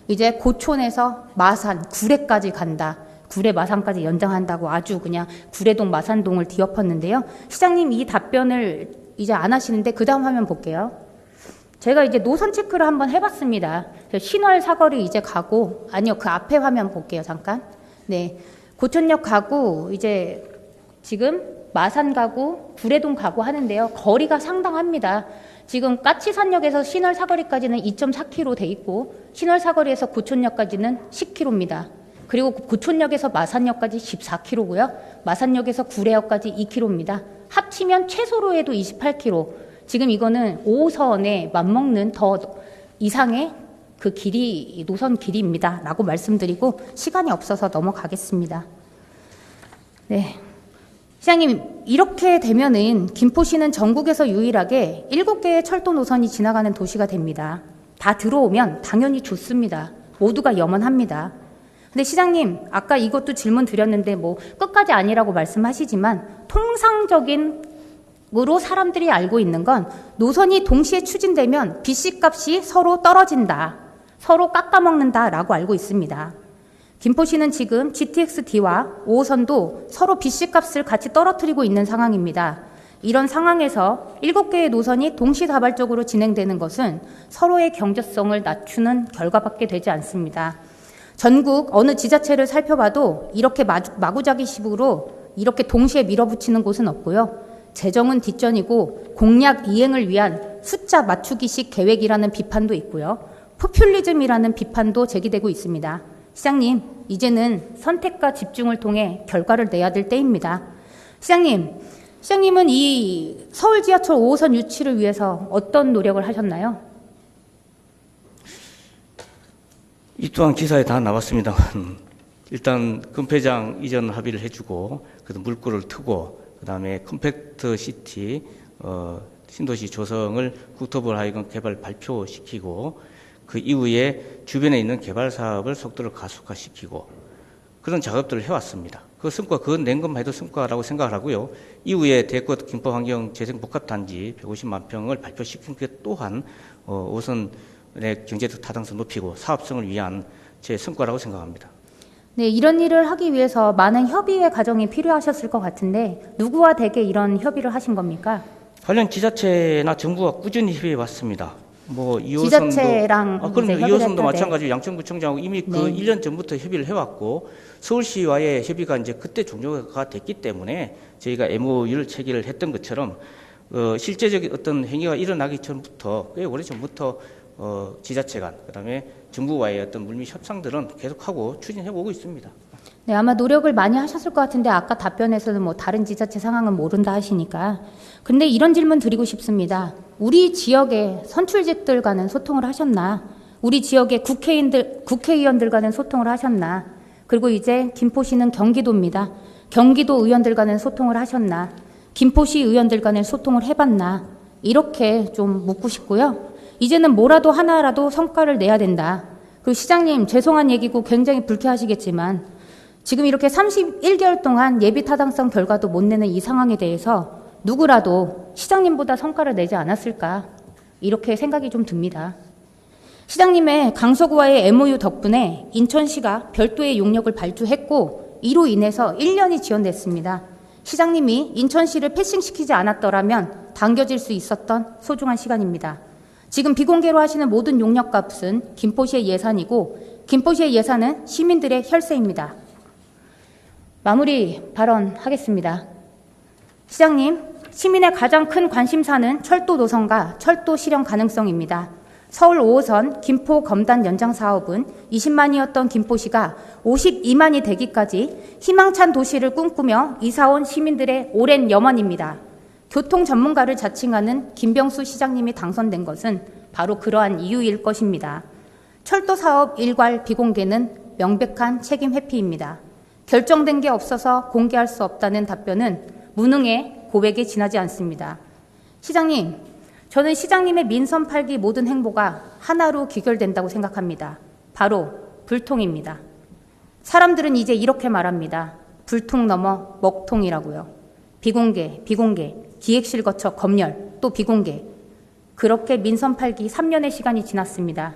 [SPEAKER 1] 이제 고촌에서 마산, 구례까지 간다. 구례 마산까지 연장한다고 아주 그냥 구례동 마산동을 뒤엎었는데요. 시장님 이 답변을 이제 안 하시는데 그 다음 화면 볼게요. 제가 이제 노선 체크를 한번 해봤습니다. 신월 사거리 이제 가고, 아니요, 그 앞에 화면 볼게요, 잠깐. 네. 고촌역 가고, 이제 지금 마산 가고, 구례동 가고 하는데요. 거리가 상당합니다. 지금 까치산역에서 신월 사거리까지는 2.4km 돼 있고, 신월 사거리에서 고촌역까지는 10km입니다. 그리고 고촌역에서 마산역까지 14km고요. 마산역에서 구례역까지 2km입니다. 합치면 최소로 해도 28km. 지금 이거는 5호선에 맞먹는 더 이상의 그 길이, 노선 길이입니다. 라고 말씀드리고 시간이 없어서 넘어가겠습니다. 네. 시장님, 이렇게 되면은 김포시는 전국에서 유일하게 7개의 철도 노선이 지나가는 도시가 됩니다. 다 들어오면 당연히 좋습니다. 모두가 염원합니다. 근데 시장님, 아까 이것도 질문 드렸는데 뭐 끝까지 아니라고 말씀하시지만 통상적인 으로 사람들이 알고 있는 건 노선이 동시에 추진되면 BC값이 서로 떨어진다. 서로 깎아먹는다라고 알고 있습니다. 김포시는 지금 GTX-D와 5호선도 서로 BC값을 같이 떨어뜨리고 있는 상황입니다. 이런 상황에서 7개의 노선이 동시다발적으로 진행되는 것은 서로의 경제성을 낮추는 결과밖에 되지 않습니다. 전국 어느 지자체를 살펴봐도 이렇게 마구잡이식으로 이렇게 동시에 밀어붙이는 곳은 없고요. 재정은 뒷전이고 공약 이행을 위한 숫자 맞추기식 계획이라는 비판도 있고요. 포퓰리즘이라는 비판도 제기되고 있습니다. 시장님, 이제는 선택과 집중을 통해 결과를 내야 될 때입니다. 시장님은 이 서울 지하철 5호선 유치를 위해서 어떤 노력을 하셨나요?
[SPEAKER 3] 이 또한 기사에 다 나왔습니다. 일단 금폐장 이전 합의를 해주고 그다음 물꼬를 트고 그다음에 컴팩트 시티 신도시 조성을 국토부를 하여금 개발 발표시키고 그 이후에 주변에 있는 개발 사업을 속도를 가속화시키고 그런 작업들을 해왔습니다. 그 성과, 그건 낸 것만 해도 성과라고 생각을 하고요. 이후에 대구 김포환경재생복합단지 150만 평을 발표시킨 게 또한 5호선의 경제적 타당성 높이고 사업성을 위한 제 성과라고 생각합니다.
[SPEAKER 1] 네, 이런 일을 하기 위해서 많은 협의의 과정이 필요하셨을 것 같은데 누구와 대개 이런 협의를 하신 겁니까?
[SPEAKER 3] 관련 지자체나 정부와 꾸준히 협의해 왔습니다. 뭐 2호선도
[SPEAKER 1] 지자체랑
[SPEAKER 3] 그럼
[SPEAKER 1] 이제
[SPEAKER 3] 2호선도
[SPEAKER 1] 네.
[SPEAKER 3] 마찬가지로 양천구청장하고 이미 그 1년 전부터 협의를 해왔고 서울시와의 협의가 이제 그때 종료가 됐기 때문에 저희가 MOU를 체결을 했던 것처럼 실제적인 어떤 행위가 일어나기 전부터 꽤 오래 전부터 지자체 간 그다음에 정부와의 어떤 물밑 협상들은 계속하고 추진해 오고 있습니다.
[SPEAKER 1] 네, 아마 노력을 많이 하셨을 것 같은데 아까 답변에서는 뭐 다른 지자체 상황은 모른다 하시니까. 근데 이런 질문 드리고 싶습니다. 우리 지역의 선출직들과는 소통을 하셨나? 우리 지역의 국회의원들과는 소통을 하셨나? 그리고 이제 김포시는 경기도입니다. 경기도 의원들과는 소통을 하셨나? 김포시 의원들과는 소통을 해봤나? 이렇게 좀 묻고 싶고요. 이제는 뭐라도 하나라도 성과를 내야 된다. 그리고 시장님, 죄송한 얘기고 굉장히 불쾌하시겠지만 지금 이렇게 31개월 동안 예비 타당성 결과도 못 내는 이 상황에 대해서 누구라도 시장님보다 성과를 내지 않았을까? 이렇게 생각이 좀 듭니다. 시장님의 강서구와의 MOU 덕분에 인천시가 별도의 용역을 발주했고 이로 인해서 1년이 지연됐습니다. 시장님이 인천시를 패싱시키지 않았더라면 당겨질 수 있었던 소중한 시간입니다. 지금 비공개로 하시는 모든 용역값은 김포시의 예산이고 김포시의 예산은 시민들의 혈세입니다. 마무리 발언하겠습니다. 시장님, 시민의 가장 큰 관심사는 철도 노선과 철도 실현 가능성입니다. 서울 5호선 김포 검단 연장 사업은 20만이었던 김포시가 52만이 되기까지 희망찬 도시를 꿈꾸며 이사온 시민들의 오랜 염원입니다. 교통 전문가를 자칭하는 김병수 시장님이 당선된 것은 바로 그러한 이유일 것입니다. 철도 사업 일괄 비공개는 명백한 책임 회피입니다. 결정된 게 없어서 공개할 수 없다는 답변은 무능의 고백에 지나지 않습니다. 시장님, 저는 시장님의 민선 8기 모든 행보가 하나로 귀결된다고 생각합니다. 바로 불통입니다. 사람들은 이제 이렇게 말합니다. 불통 넘어 먹통이라고요. 비공개, 기획실 거쳐 검열, 또 비공개. 그렇게 민선 8기 3년의 시간이 지났습니다.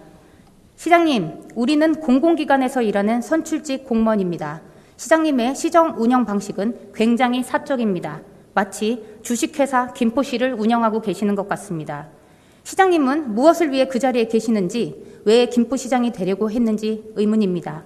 [SPEAKER 1] 시장님, 우리는 공공기관에서 일하는 선출직 공무원입니다. 시장님의 시정 운영 방식은 굉장히 사적입니다. 마치 주식회사 김포시를 운영하고 계시는 것 같습니다. 시장님은 무엇을 위해 그 자리에 계시는지, 왜 김포시장이 되려고 했는지 의문입니다.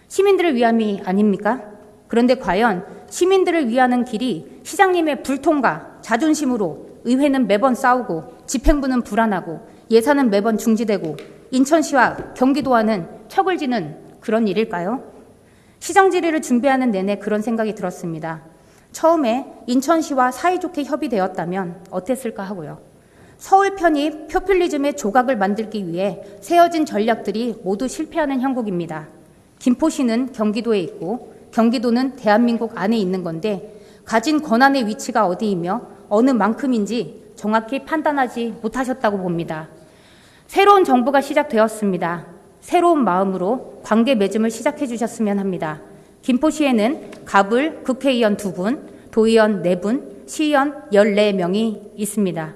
[SPEAKER 1] 시민들을 위함이 아닙니까? 그런데 과연 시민들을 위하는 길이 시장님의 불통과 자존심으로 의회는 매번 싸우고 집행부는 불안하고 예산은 매번 중지되고 인천시와 경기도와는 척을 지는 그런 일일까요? 시정 질의를 준비하는 내내 그런 생각이 들었습니다. 처음에 인천시와 사이좋게 협의되었다면 어땠을까 하고요. 서울 편입 포퓰리즘의 조각을 만들기 위해 세워진 전략들이 모두 실패하는 형국입니다. 김포시는 경기도에 있고 경기도는 대한민국 안에 있는 건데 가진 권한의 위치가 어디이며 어느 만큼인지 정확히 판단하지 못하셨다고 봅니다. 새로운 정부가 시작되었습니다. 새로운 마음으로 관계 맺음을 시작해 주셨으면 합니다. 김포시에는 갑을 국회의원 2분, 도의원 4분, 시의원 14명이 있습니다.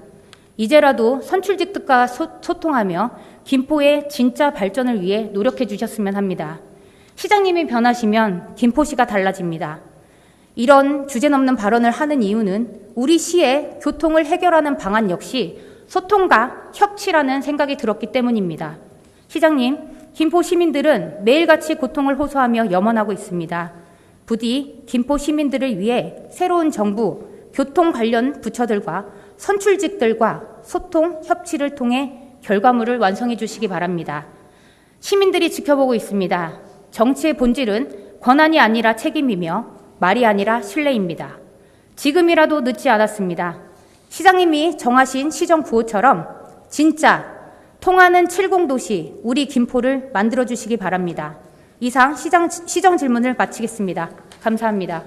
[SPEAKER 1] 이제라도 선출직들과 소통하며 김포의 진짜 발전을 위해 노력해 주셨으면 합니다. 시장님이 변하시면 김포시가 달라집니다. 이런 주제넘는 발언을 하는 이유는 우리 시의 교통을 해결하는 방안 역시 소통과 협치라는 생각이 들었기 때문입니다. 시장님, 김포 시민들은 매일같이 고통을 호소하며 염원하고 있습니다. 부디 김포 시민들을 위해 새로운 정부, 교통 관련 부처들과 선출직들과 소통, 협치를 통해 결과물을 완성해 주시기 바랍니다. 시민들이 지켜보고 있습니다. 정치의 본질은 권한이 아니라 책임이며 말이 아니라 신뢰입니다. 지금이라도 늦지 않았습니다. 시장님이 정하신 시정 구호처럼 진짜 통하는 70도시 우리 김포를 만들어주시기 바랍니다. 이상 시정 질문을 마치겠습니다. 감사합니다.